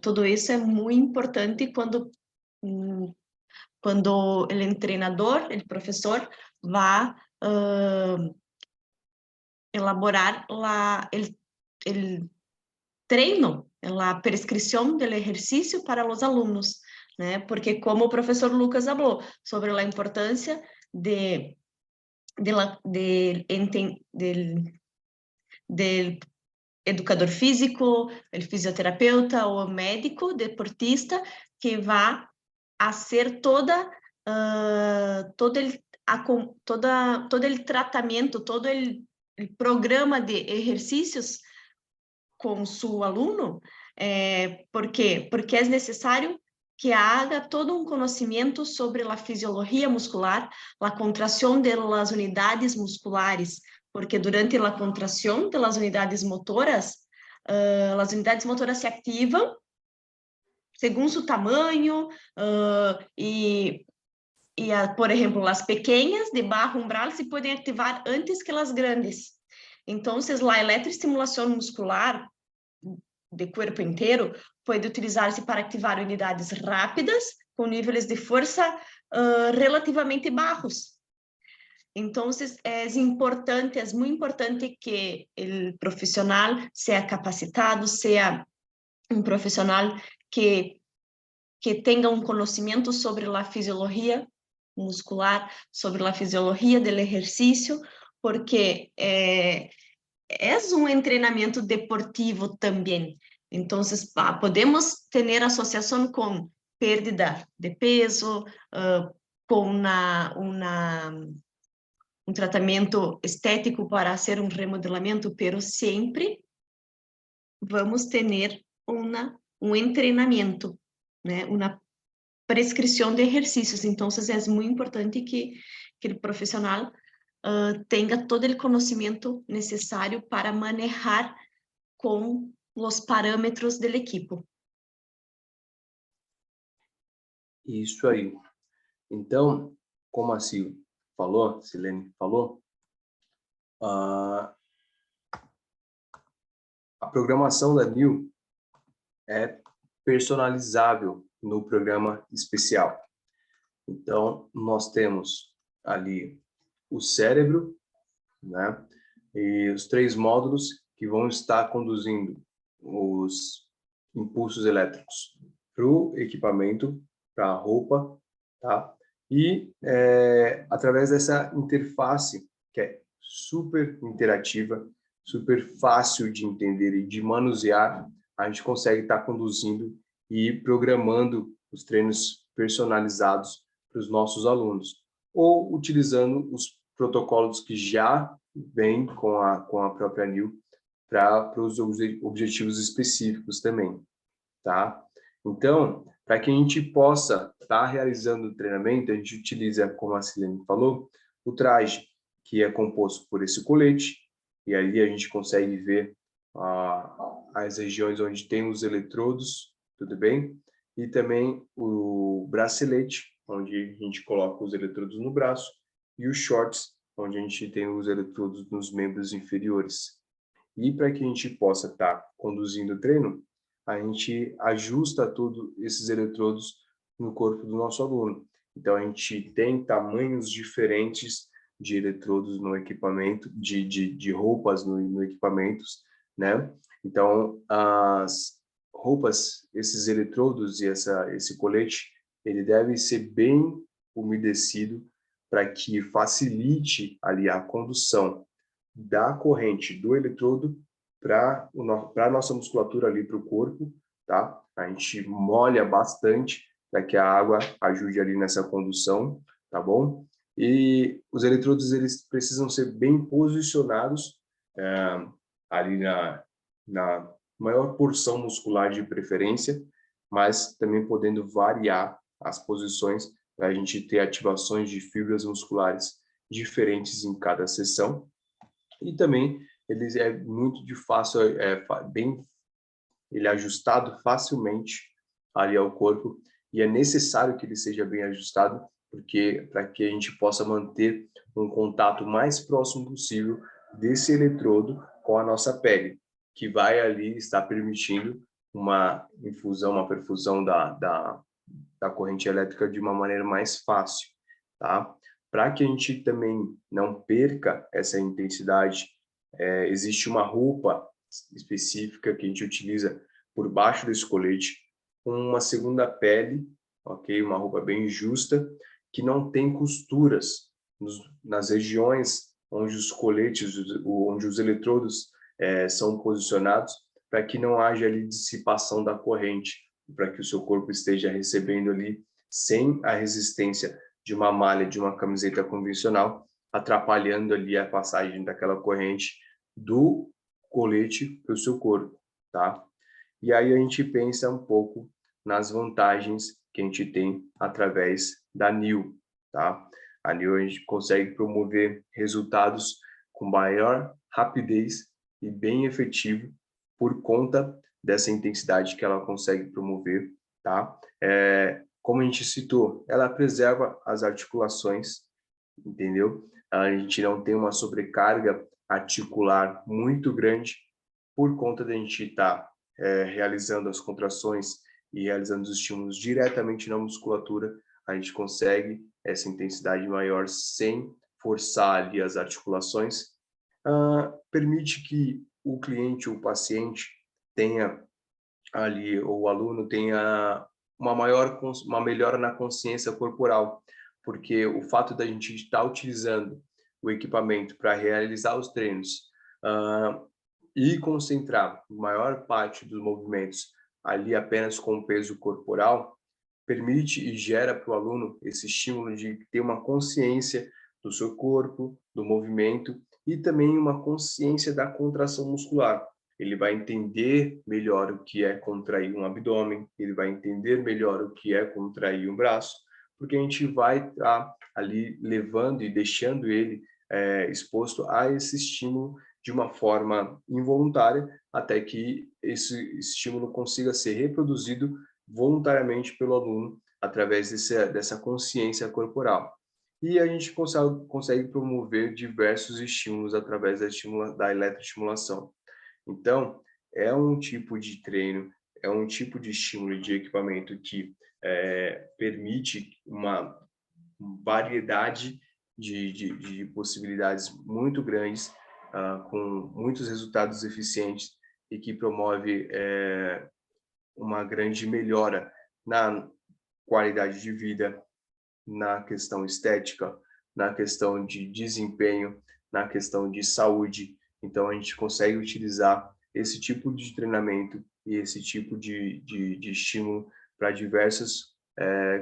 Speaker 4: tudo isso é muito importante quando o treinador, o professor, vai elaborar o treino, a prescrição do exercício para os alunos, né? Porque como o professor Lucas falou sobre a importância del educador físico, o fisioterapeuta ou médico, deportista, que vai fazer todo o tratamento, todo o programa de exercícios com seu aluno. ¿Por quê? Porque é necessário que haga todo um conhecimento sobre a fisiologia muscular, a contração das unidades musculares, porque durante a contração das unidades motoras, as unidades motoras se ativam segundo seu tamanho por exemplo, as pequenas de baixo umbral se podem ativar antes que as grandes. Então, a eletroestimulação muscular de corpo inteiro pode utilizar-se para ativar unidades rápidas com níveis de força relativamente baixos. Então, é muito importante que o profissional seja capacitado, seja um profissional que tenha um conhecimento sobre a fisiologia muscular, sobre a fisiologia do exercício, porque é um treinamento deportivo também. Então, podemos ter associação com perda de peso, com um tratamento estético para hacer um remodelamento, pero sempre vamos ter um treinamento, né? Uma prescrição de exercícios. Então, é muito importante que o profissional tenha todo o conhecimento necessário para manejar com os parâmetros do equipo.
Speaker 3: Isso aí. Então, como a Silene falou, a programação da NIL é personalizável no programa especial. Então, nós temos ali o cérebro, né? E os 3 módulos que vão estar conduzindo os impulsos elétricos para o equipamento, para a roupa, tá? E através dessa interface, que é super interativa, super fácil de entender e de manusear, a gente consegue estar conduzindo e programando os treinos personalizados para os nossos alunos, ou utilizando os protocolos que já vêm com a própria NIL para os objetivos específicos também, tá? Então, para que a gente possa estar realizando o treinamento, a gente utiliza, como a Silene falou, o traje, que é composto por esse colete, e ali a gente consegue ver as regiões onde tem os eletrodos, tudo bem? E também o bracelete, onde a gente coloca os eletrodos no braço, e os shorts, onde a gente tem os eletrodos nos membros inferiores. E para que a gente possa estar conduzindo o treino, a gente ajusta todos esses eletrodos no corpo do nosso aluno. Então, a gente tem tamanhos diferentes de eletrodos no equipamento, de roupas no equipamentos, né? Então, as roupas, esses eletrodos e esse colete, ele deve ser bem umedecido para que facilite ali a condução da corrente do eletrodo para a nossa musculatura ali, para o corpo, tá? A gente molha bastante para que a água ajude ali nessa condução, tá bom? E os eletrodos, eles precisam ser bem posicionados ali na maior porção muscular de preferência, mas também podendo variar as posições para a gente ter ativações de fibras musculares diferentes em cada sessão. E também ele é muito de fácil, ele é ajustado facilmente ali ao corpo, e é necessário que ele seja bem ajustado, porque para que a gente possa manter um contato mais próximo possível desse eletrodo com a nossa pele, que vai ali estar permitindo uma infusão, uma perfusão da corrente elétrica de uma maneira mais fácil, tá? Para que a gente também não perca essa intensidade, existe uma roupa específica que a gente utiliza por baixo desse colete, com uma segunda pele, ok? Uma roupa bem justa, que não tem costuras nas regiões onde os coletes, onde os eletrodos são posicionados, para que não haja ali dissipação da corrente, para que o seu corpo esteja recebendo ali sem a resistência de uma malha, de uma camiseta convencional, atrapalhando ali a passagem daquela corrente do colete para o seu corpo, tá? E aí a gente pensa um pouco nas vantagens que a gente tem através da NIL, tá? A NIL a gente consegue promover resultados com maior rapidez e bem efetivo por conta dessa intensidade que ela consegue promover, tá? Como a gente citou, ela preserva as articulações, entendeu? A gente não tem uma sobrecarga articular muito grande por conta da gente estar realizando as contrações e realizando os estímulos diretamente na musculatura. A gente consegue essa intensidade maior sem forçar ali as articulações. Permite que o cliente, o paciente, tenha ali, ou o aluno tenha uma melhora na consciência corporal, porque o fato da gente estar utilizando o equipamento para realizar os treinos e concentrar a maior parte dos movimentos ali apenas com o peso corporal, permite e gera para o aluno esse estímulo de ter uma consciência do seu corpo, do movimento e também uma consciência da contração muscular. Ele vai entender melhor o que é contrair um abdômen, ele vai entender melhor o que é contrair um braço, porque a gente vai estar ali levando e deixando ele exposto a esse estímulo de uma forma involuntária, até que esse estímulo consiga ser reproduzido voluntariamente pelo aluno através dessa consciência corporal. E a gente consegue promover diversos estímulos através da eletroestimulação. Então, é um tipo de treino, é um tipo de estímulo de equipamento que permite uma variedade de possibilidades muito grandes, com muitos resultados eficientes e que promove uma grande melhora na qualidade de vida, na questão estética, na questão de desempenho, na questão de saúde. Então, a gente consegue utilizar esse tipo de treinamento e esse tipo de estímulo para diversas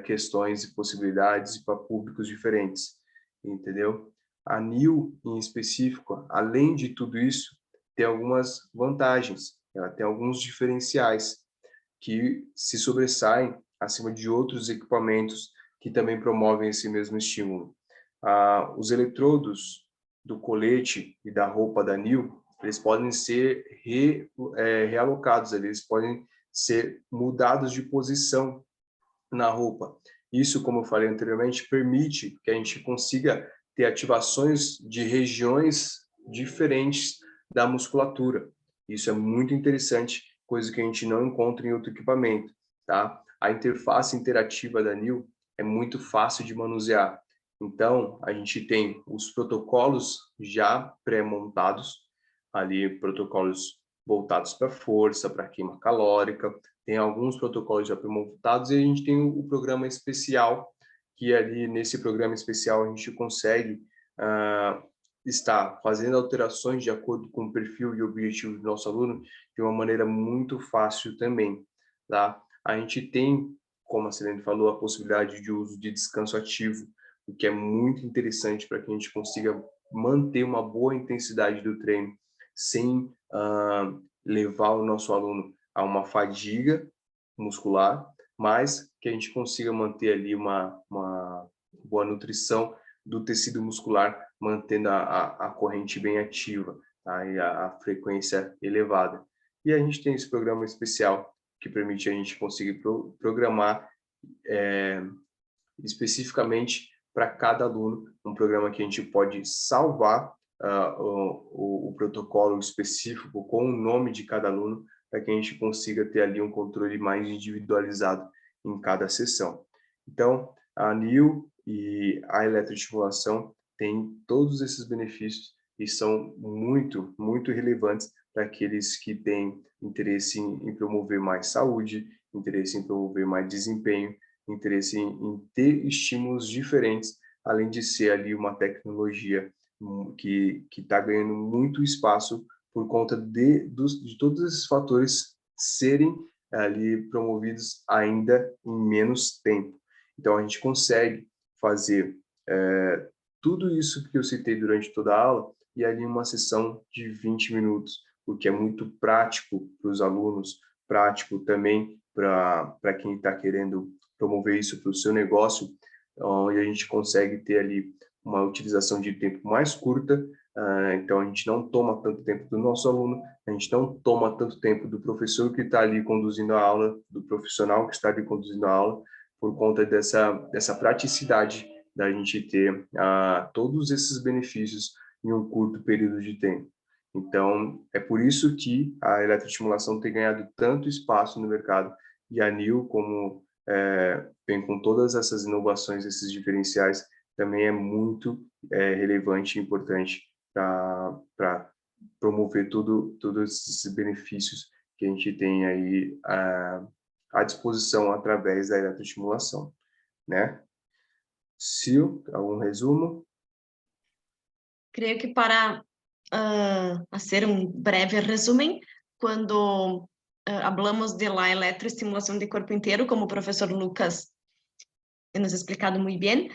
Speaker 3: questões e possibilidades e para públicos diferentes, entendeu? A NIL, em específico, além de tudo isso, tem algumas vantagens, ela tem alguns diferenciais que se sobressaem acima de outros equipamentos que também promovem esse mesmo estímulo. Os eletrodos do colete e da roupa da NIL, eles podem ser realocados, eles podem ser mudados de posição na roupa. Isso, como eu falei anteriormente, permite que a gente consiga ter ativações de regiões diferentes da musculatura. Isso é muito interessante, coisa que a gente não encontra em outro equipamento, tá? A interface interativa da NIL é muito fácil de manusear. Então, a gente tem os protocolos já pré-montados, ali protocolos voltados para força, para queima calórica, tem alguns protocolos já pré-montados e a gente tem o programa especial, que ali nesse programa especial a gente consegue estar fazendo alterações de acordo com o perfil e objetivo do nosso aluno de uma maneira muito fácil também, tá? A gente tem, como a Selene falou, a possibilidade de uso de descanso ativo, o que é muito interessante para que a gente consiga manter uma boa intensidade do treino sem levar o nosso aluno a uma fadiga muscular, mas que a gente consiga manter ali uma boa nutrição do tecido muscular, mantendo a corrente bem ativa, tá? E a frequência elevada. E a gente tem esse programa especial que permite a gente conseguir programar especificamente para cada aluno, um programa que a gente pode salvar o protocolo específico com o nome de cada aluno, para que a gente consiga ter ali um controle mais individualizado em cada sessão. Então, a NIL e a eletroestimulação têm todos esses benefícios e são muito, muito relevantes para aqueles que têm interesse em promover mais saúde, interesse em promover mais desempenho, interesse em ter estímulos diferentes, além de ser ali uma tecnologia que está ganhando muito espaço por conta de todos esses fatores serem ali promovidos ainda em menos tempo. Então, a gente consegue fazer tudo isso que eu citei durante toda a aula e ali uma sessão de 20 minutos, o que é muito prático para os alunos, prático também para quem está querendo promover isso para o seu negócio, onde a gente consegue ter ali uma utilização de tempo mais curta. Então, a gente não toma tanto tempo do nosso aluno, a gente não toma tanto tempo do professor que está ali conduzindo a aula, do profissional que está ali conduzindo a aula, por conta dessa praticidade da gente ter todos esses benefícios em um curto período de tempo. Então, é por isso que a eletroestimulação tem ganhado tanto espaço no mercado, e a NIL, como vem com todas essas inovações, esses diferenciais, também é muito relevante e importante para promover todos esses benefícios que a gente tem aí à disposição através da eletroestimulação, né? Sil, algum resumo?
Speaker 4: Creio que para fazer um breve resumo, quando hablamos de la eletroestimulação de corpo inteiro, como o professor Lucas nos explicado muy bien.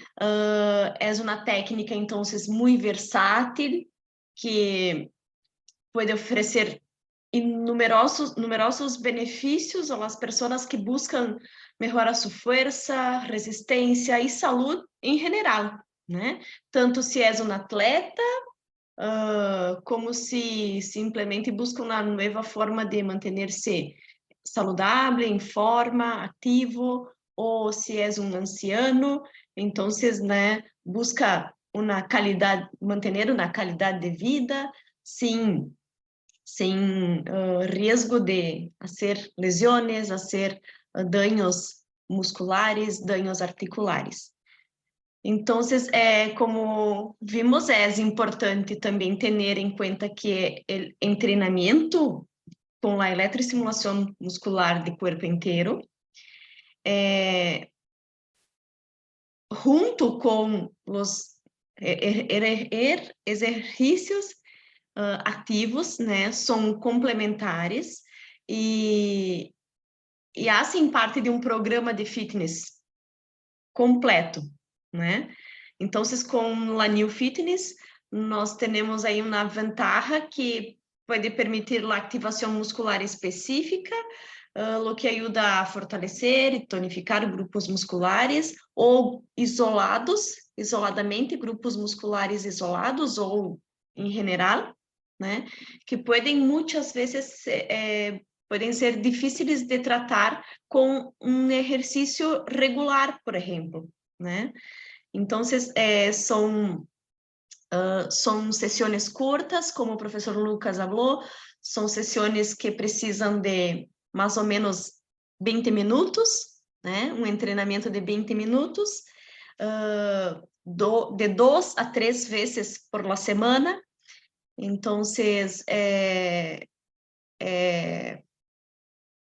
Speaker 4: Es una técnica entonces muy versátil que puede ofrecer numerosos benefícios a las personas que buscan mejorar su fuerza, resistencia y salud en general, né? Tanto se és um atleta, como se simplesmente busca uma nova forma de manter-se saudável, em forma, ativo, ou se és um anciano, então, né, busca uma qualidade, manter uma qualidade de vida sem risco de fazer lesões, fazer danos musculares, danos articulares. Então, como vimos, é importante também ter em conta que o treinamento com a eletroestimulação muscular de corpo inteiro, junto com os exercícios ativos, né, são complementares e fazem parte de um programa de fitness completo, né? Então, com a New Fitness, nós temos aí uma vantagem que pode permitir a ativação muscular específica, o que ajuda a fortalecer e tonificar grupos musculares ou isoladamente, grupos musculares isolados ou em geral, né? Que podem muitas vezes podem ser difíceis de tratar com um exercício regular, por exemplo, né? Então, são sessões curtas, como o professor Lucas falou, são sessões que precisam de mais ou menos 20 minutos, né? Um treinamento de 20 minutos, de 2 a 3 vezes por la semana. Então,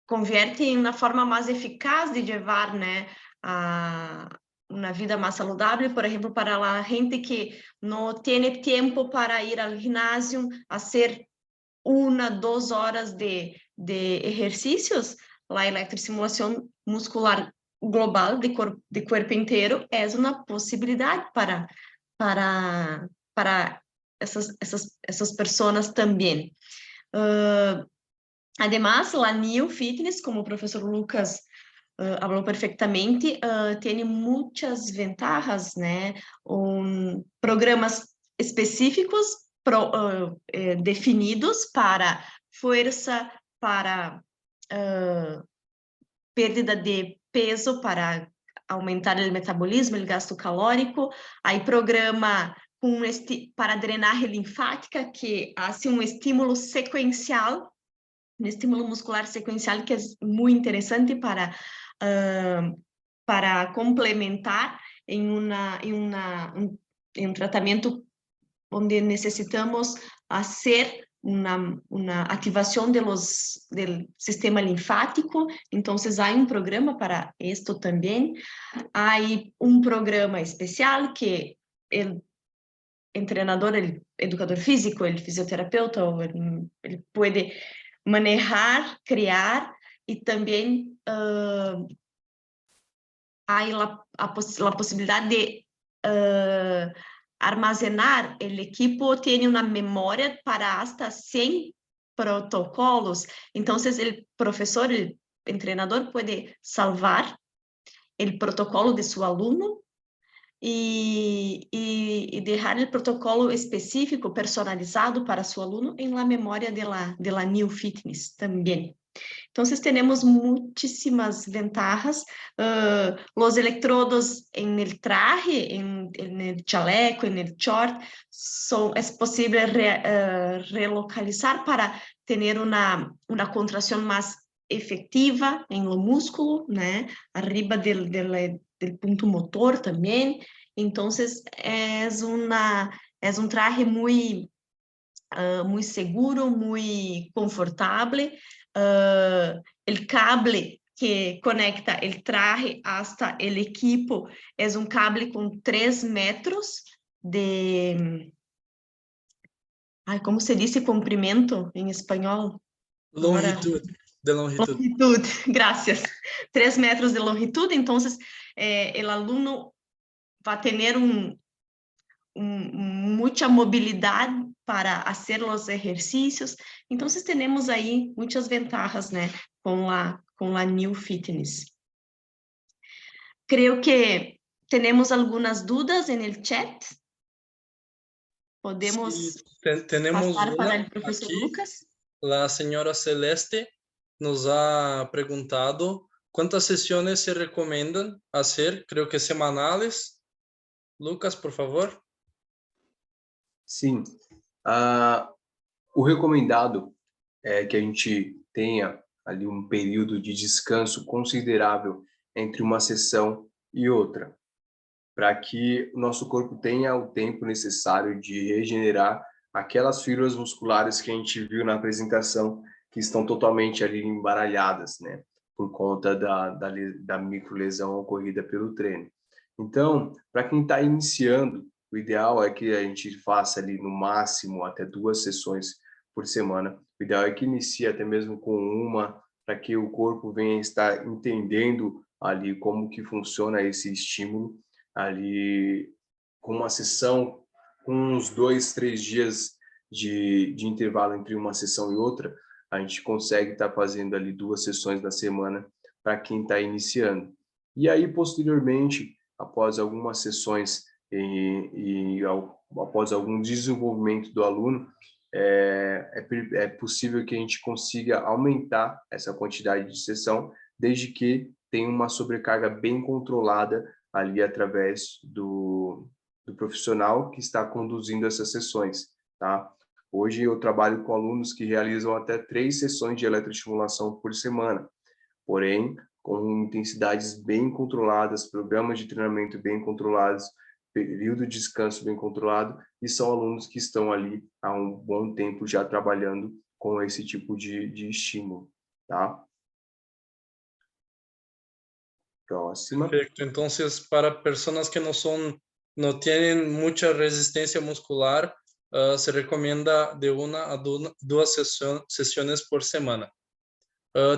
Speaker 4: converte em uma forma mais eficaz de levar, né, uma vida mais saudável, por exemplo, para a gente que não tem tempo para ir ao ginásio, fazer 1, 2 horas de exercícios, a eletroestimulação muscular global de corpo inteiro é uma possibilidade para essas pessoas também. Además, a New Fitness, como o professor Lucas falou perfeitamente, tem muitas vantagens, né? Programas específicos definidos para força, para perda de peso, para aumentar o metabolismo, o gasto calórico. Aí programa para drenagem linfática, que faz um estímulo sequencial, um estímulo muscular sequencial que é muito interessante para complementar em um tratamento onde necessitamos fazer uma ativação do sistema linfático. Então, há um programa para isto também. Há um programa especial que o treinador, o educador físico, o fisioterapeuta, ele pode manejar, criar, e também há a possibilidade de armazenar. O equipo tem uma memória para hasta 100 protocolos. Então, o professor, o treinador, pode salvar o protocolo de seu aluno e deixar o protocolo específico, personalizado para seu aluno em la memória de la New Fitness também. Então, temos muitíssimas vantagens. Os eletrodos em el traje, en el chaleco, en el short, é possível relocalizar para ter uma contração mais efetiva em lo músculo, né? Arriba del ponto motor também. Então, é um traje muito seguro, muito confortável. O cable que conecta o traje hasta o equipo é um cable com 3 metros de... como se diz comprimento em espanhol?
Speaker 2: Longitud. De longitud.
Speaker 4: Longitud, graças. 3 metros de longitud, então el aluno va a tener mucha movilidad para hacer los ejercicios. Entonces tenemos ahí muchas ventajas, né, com la New Fitness. Creo que tenemos algunas dudas en el chat. Podemos
Speaker 2: Sí, tenemos
Speaker 4: pasar para
Speaker 2: una
Speaker 4: el profesor
Speaker 2: aquí.
Speaker 4: Lucas.
Speaker 2: La señora Celeste nos ha preguntado cuántas sesiones se recomiendan hacer, creo que semanales. Lucas, por favor.
Speaker 3: Sim. O recomendado é que a gente tenha ali um período de descanso considerável entre uma sessão e outra, para que o nosso corpo tenha o tempo necessário de regenerar aquelas fibras musculares que a gente viu na apresentação, que estão totalmente ali embaralhadas, né? Por conta da microlesão ocorrida pelo treino. Então, para quem está iniciando, o ideal é que a gente faça ali no máximo até 2 sessões por semana. O ideal é que inicie até mesmo com uma, para que o corpo venha estar entendendo ali como que funciona esse estímulo, ali com uma sessão, com uns 2, 3 dias de intervalo entre uma sessão e outra, a gente consegue estar fazendo ali 2 sessões na semana para quem está iniciando. E aí, posteriormente, após algumas sessões após algum desenvolvimento do aluno, é possível que a gente consiga aumentar essa quantidade de sessão, desde que tenha uma sobrecarga bem controlada ali através do profissional que está conduzindo essas sessões, tá? Hoje eu trabalho com alunos que realizam até 3 sessões de eletroestimulação por semana, porém com intensidades bem controladas, programas de treinamento bem controlados, período de descanso bem controlado, e são alunos que estão ali há um bom tempo já trabalhando com esse tipo de estímulo, tá? Próxima.
Speaker 2: Perfecto. Entonces, para personas que no tienen mucha resistencia muscular, se recomienda de 1 a 2 sesiones por semana.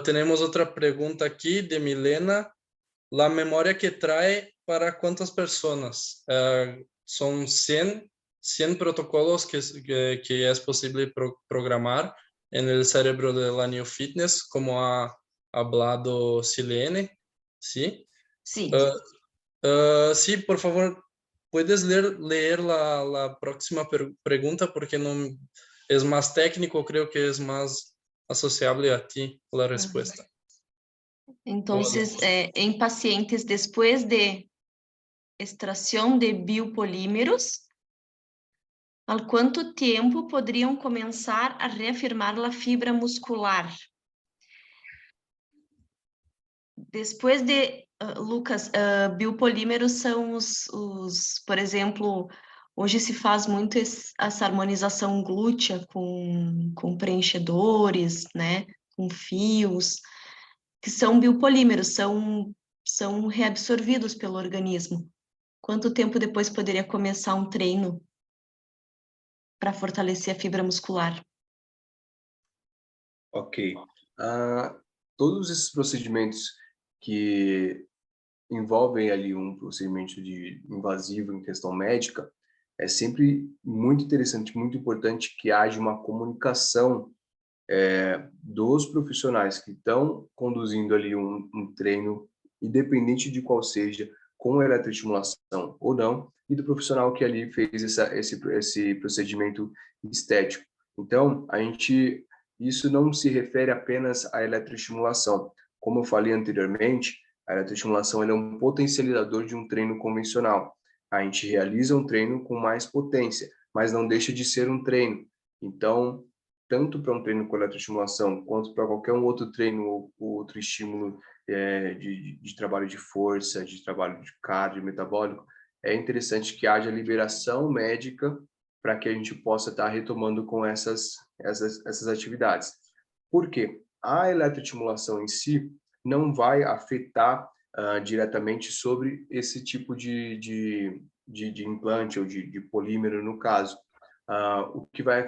Speaker 2: Tenemos otra pregunta aquí de Milena. ¿La memoria que trae para cuántas personas? Son 100 protocolos que es posible programar en el cerebro de la New Fitness, como ha hablado Silene, ¿sí?
Speaker 4: Sí.
Speaker 2: Sí, por favor, ¿puedes leer la próxima pregunta? Porque no es más técnico, creo que es más asociable a ti la respuesta.
Speaker 4: Entonces, en pacientes después de extracción de biopolímeros, ¿al cuánto tiempo podrían comenzar a reafirmar la fibra muscular? Depois de, Lucas, biopolímeros são por exemplo, hoje se faz muito essa harmonização glútea com preenchedores, né, com fios, que são biopolímeros, são reabsorvidos pelo organismo. Quanto tempo depois poderia começar um treino para fortalecer a fibra muscular?
Speaker 3: Ok. Todos esses procedimentos que envolvem ali um procedimento invasivo em questão médica, é sempre muito interessante, muito importante que haja uma comunicação dos profissionais que estão conduzindo ali um treino, independente de qual seja, com eletroestimulação ou não, e do profissional que ali fez esse procedimento estético. Então, isso não se refere apenas à eletroestimulação. Como eu falei anteriormente, a eletroestimulação é um potencializador de um treino convencional. A gente realiza um treino com mais potência, mas não deixa de ser um treino. Então, tanto para um treino com eletroestimulação, quanto para qualquer outro treino ou outro estímulo de trabalho de força, de trabalho de cardio, metabólico, é interessante que haja liberação médica para que a gente possa estar retomando com essas atividades. Por quê? A eletroestimulação em si não vai afetar diretamente sobre esse tipo de implante ou de polímero, no caso. O que vai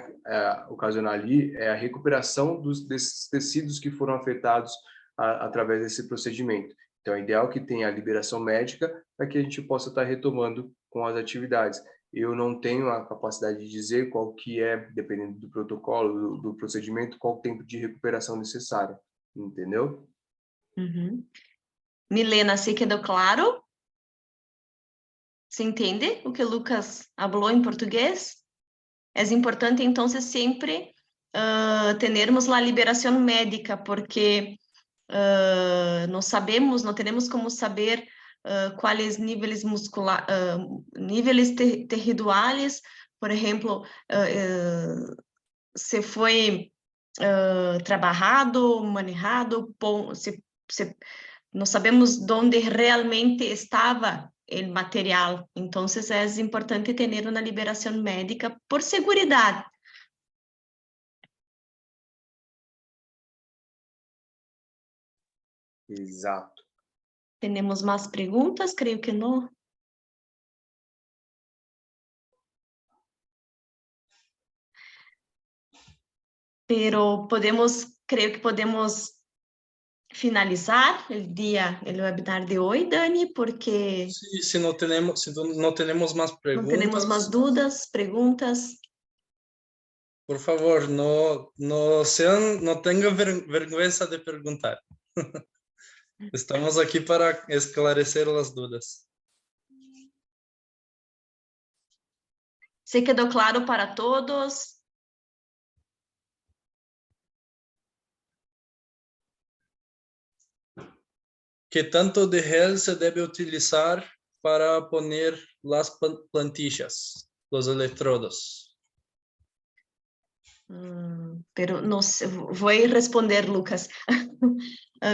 Speaker 3: ocasionar ali é a recuperação desses tecidos que foram afetados através desse procedimento. Então, é ideal que tenha a liberação médica para que a gente possa estar retomando com as atividades. Eu não tenho a capacidade de dizer qual que é, dependendo do protocolo, do procedimento, qual o tempo de recuperação necessário, entendeu?
Speaker 4: Uhum. Milena, ¿sí quedou claro? ¿Se entende o que o Lucas falou em português? É importante, então, sempre termos a liberação médica, porque não sabemos, não temos como saber quais níveis musculares, níveis territoriais, por exemplo, se foi trabalhado, manejado, não sabemos onde realmente estava o material. Então, é importante ter uma liberação médica por segurança.
Speaker 3: Exato.
Speaker 4: Temos mais perguntas? Creio que não. Pero creio que podemos finalizar o webinar de hoje, Dani, porque
Speaker 2: Se não temos mais
Speaker 4: não temos mais
Speaker 2: perguntas,
Speaker 4: dúvidas, perguntas.
Speaker 2: por favor, não tenha vergonha de perguntar. Estamos aqui para esclarecer as dúvidas.
Speaker 4: Se quedou claro para todos?
Speaker 2: Que tanto de gel se deve utilizar para poner las plantillas, los electrodos?
Speaker 4: Pero não sei, vou responder, Lucas.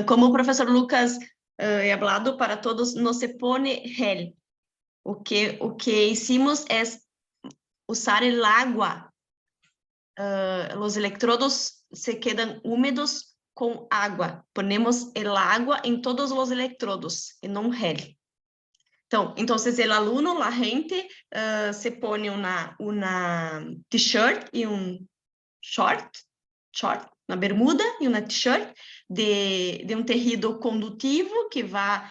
Speaker 4: Como o professor Lucas ha falado para todos, não se pone gel. O que hicimos é usar el agua. Os electrodos se quedan húmedos com água. Ponemos el agua em todos os electrodos e não gel. Então, o aluno, a gente, se põe uma t-shirt e short, uma bermuda e uma t-shirt de tecido condutivo que vai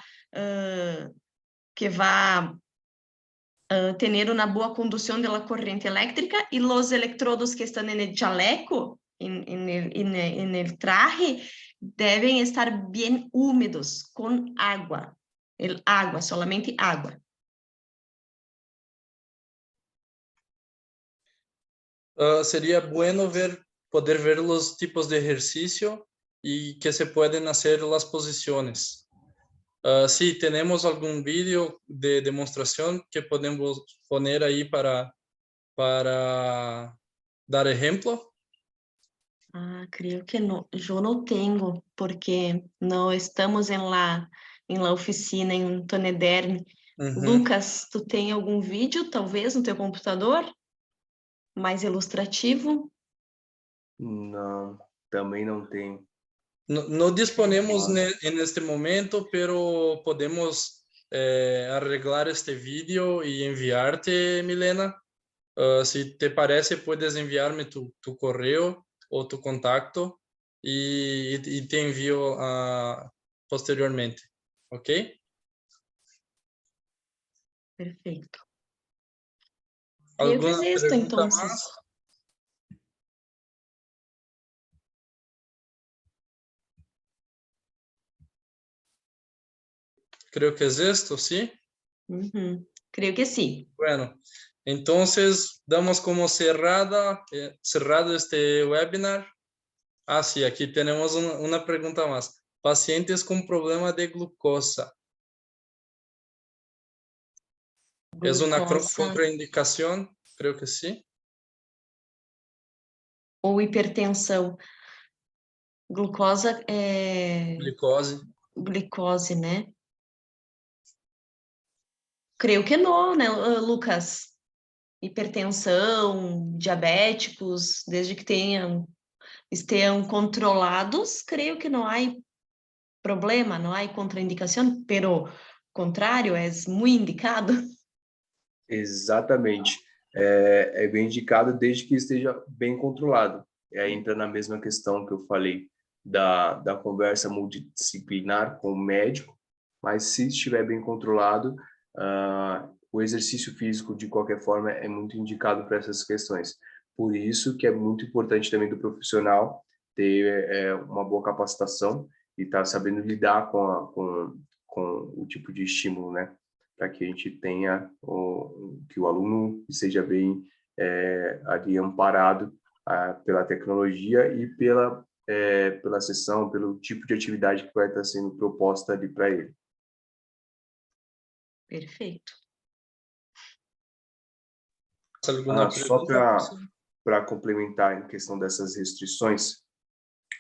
Speaker 4: ter uma boa condução da corrente elétrica, e os electrodos que estão no chaleco, no traje, devem estar bem úmidos, com água. Água, solamente água.
Speaker 2: Sería bueno poder ver los tipos de ejercicio y que se pueden hacer las posiciones. Sí, tenemos algún vídeo de demostración que podemos poner ahí para dar ejemplo.
Speaker 4: Creio que não. Eu não tenho, porque não estamos em la oficina, em Tonederm. Lucas, tu tem algum vídeo, talvez, no teu computador? Mais ilustrativo?
Speaker 3: Não, também não tenho.
Speaker 2: No disponemos en este momento, pero podemos arreglar este vídeo y enviarte, Milena. Si te parece, puedes enviarme tu correo o tu contacto y te envío posteriormente. ¿Ok?
Speaker 4: Perfeito.
Speaker 2: ¿Alguna
Speaker 4: Eu fiz
Speaker 2: pregunta
Speaker 4: então.
Speaker 2: más? Creo que es esto, ¿sí?
Speaker 4: Creio que sim.
Speaker 2: Bueno, entonces damos como cerrado este webinar. Sí, aquí tenemos una pregunta más. Pacientes con problema de glucosa. ¿Es una contraindicación? Creo que sí.
Speaker 4: Ou hipertensão. Glucosa glicose, né? Creio que não, né, Lucas? Hipertensão, diabéticos, desde que estejam controlados, creio que não há problema, não há contraindicação, pero contrário, é muito indicado.
Speaker 3: Exatamente. É bem indicado desde que esteja bem controlado. E aí entra na mesma questão que eu falei da conversa multidisciplinar com o médico, mas se estiver bem controlado, o exercício físico, de qualquer forma, é muito indicado para essas questões. Por isso que é muito importante também do profissional ter uma boa capacitação e estar sabendo lidar com o tipo de estímulo, né? Para que a gente tenha que o aluno seja bem ali amparado pela tecnologia e pela sessão, pelo tipo de atividade que vai estar sendo proposta ali para ele.
Speaker 4: Perfeito.
Speaker 2: Alguma
Speaker 3: Só
Speaker 2: pergunta?
Speaker 3: para complementar em questão dessas restrições,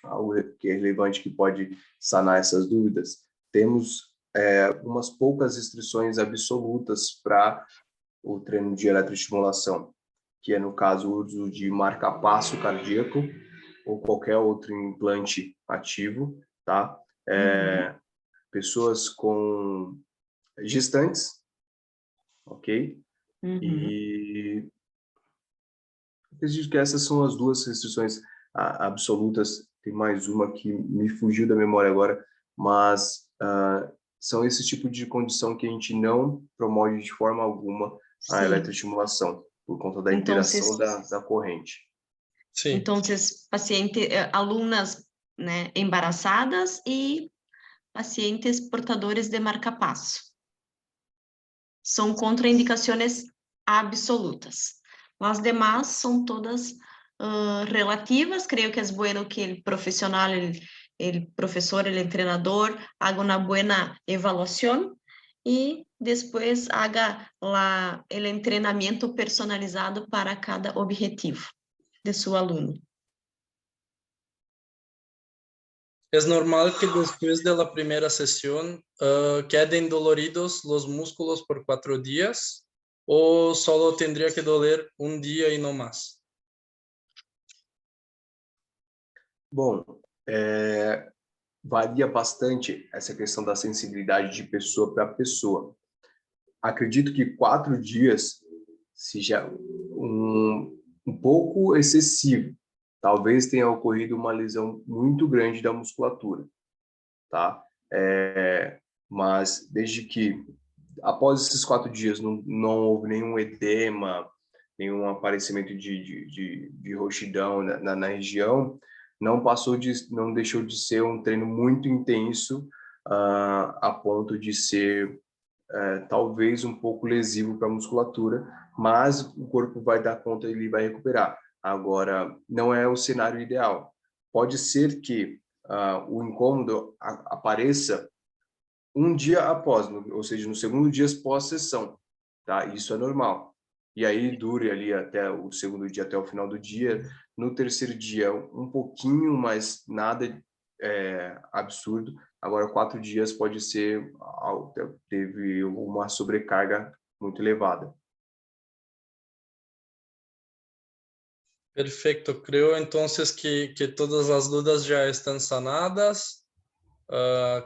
Speaker 3: algo que é relevante que pode sanar essas dúvidas, temos umas poucas restrições absolutas para o treino de eletroestimulação, que é, no caso, o uso de marca-passo cardíaco ou qualquer outro implante ativo, tá? Pessoas com gestantes, ok? E acredito que essas são as duas restrições absolutas. Tem mais uma que me fugiu da memória agora, mas são esse tipo de condição que a gente não promove de forma alguma a eletroestimulação, por conta da interação da corrente.
Speaker 2: Sim.
Speaker 4: Então, alunas, né, embaraçadas e pacientes portadores de marcapasso. São contraindicações absolutas. As demás são todas relativas. Creio que é bueno que o profissional, o professor, o treinador, haga uma boa avaliação e depois haga o treinamento personalizado para cada objetivo de seu aluno.
Speaker 2: ¿Es normal que después de la primera sesión queden doloridos los músculos por 4 días o solo tendría que doler un día y no más?
Speaker 3: Bom, varia bastante essa questão da sensibilidade de pessoa para pessoa. Acredito que 4 dias seja um pouco excessivo. Talvez tenha ocorrido uma lesão muito grande da musculatura, tá? Mas desde que, após esses 4 dias, não houve nenhum edema, nenhum aparecimento de roxidão na região, não deixou de ser um treino muito intenso, a ponto de ser talvez um pouco lesivo para a musculatura, mas o corpo vai dar conta e ele vai recuperar. Agora, não é o cenário ideal. Pode ser que o incômodo apareça um dia após, ou seja, no segundo dia pós-sessão, tá? Isso é normal. E aí dure ali até o segundo dia, até o final do dia. No terceiro dia, um pouquinho, mas nada absurdo. Agora, 4 dias pode ser, teve uma sobrecarga muito elevada.
Speaker 2: Perfecto. Creo entonces que todas las dudas ya están sanadas.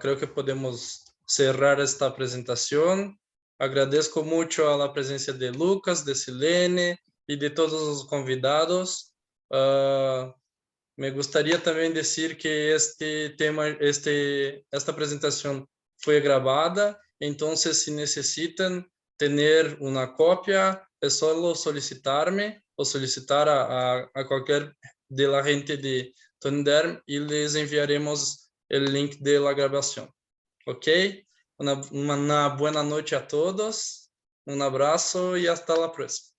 Speaker 2: Creo que podemos cerrar esta presentación. Agradezco mucho a la presencia de Lucas, de Silene y de todos los convidados. Me gustaría también decir que esta presentación fue grabada, entonces si necesitan tener una copia, es solo solicitarme o solicitar a cualquier de la gente de Tony Derm y les enviaremos el link de la grabación. ¿Ok? Una buena noche a todos, un abrazo y hasta la próxima.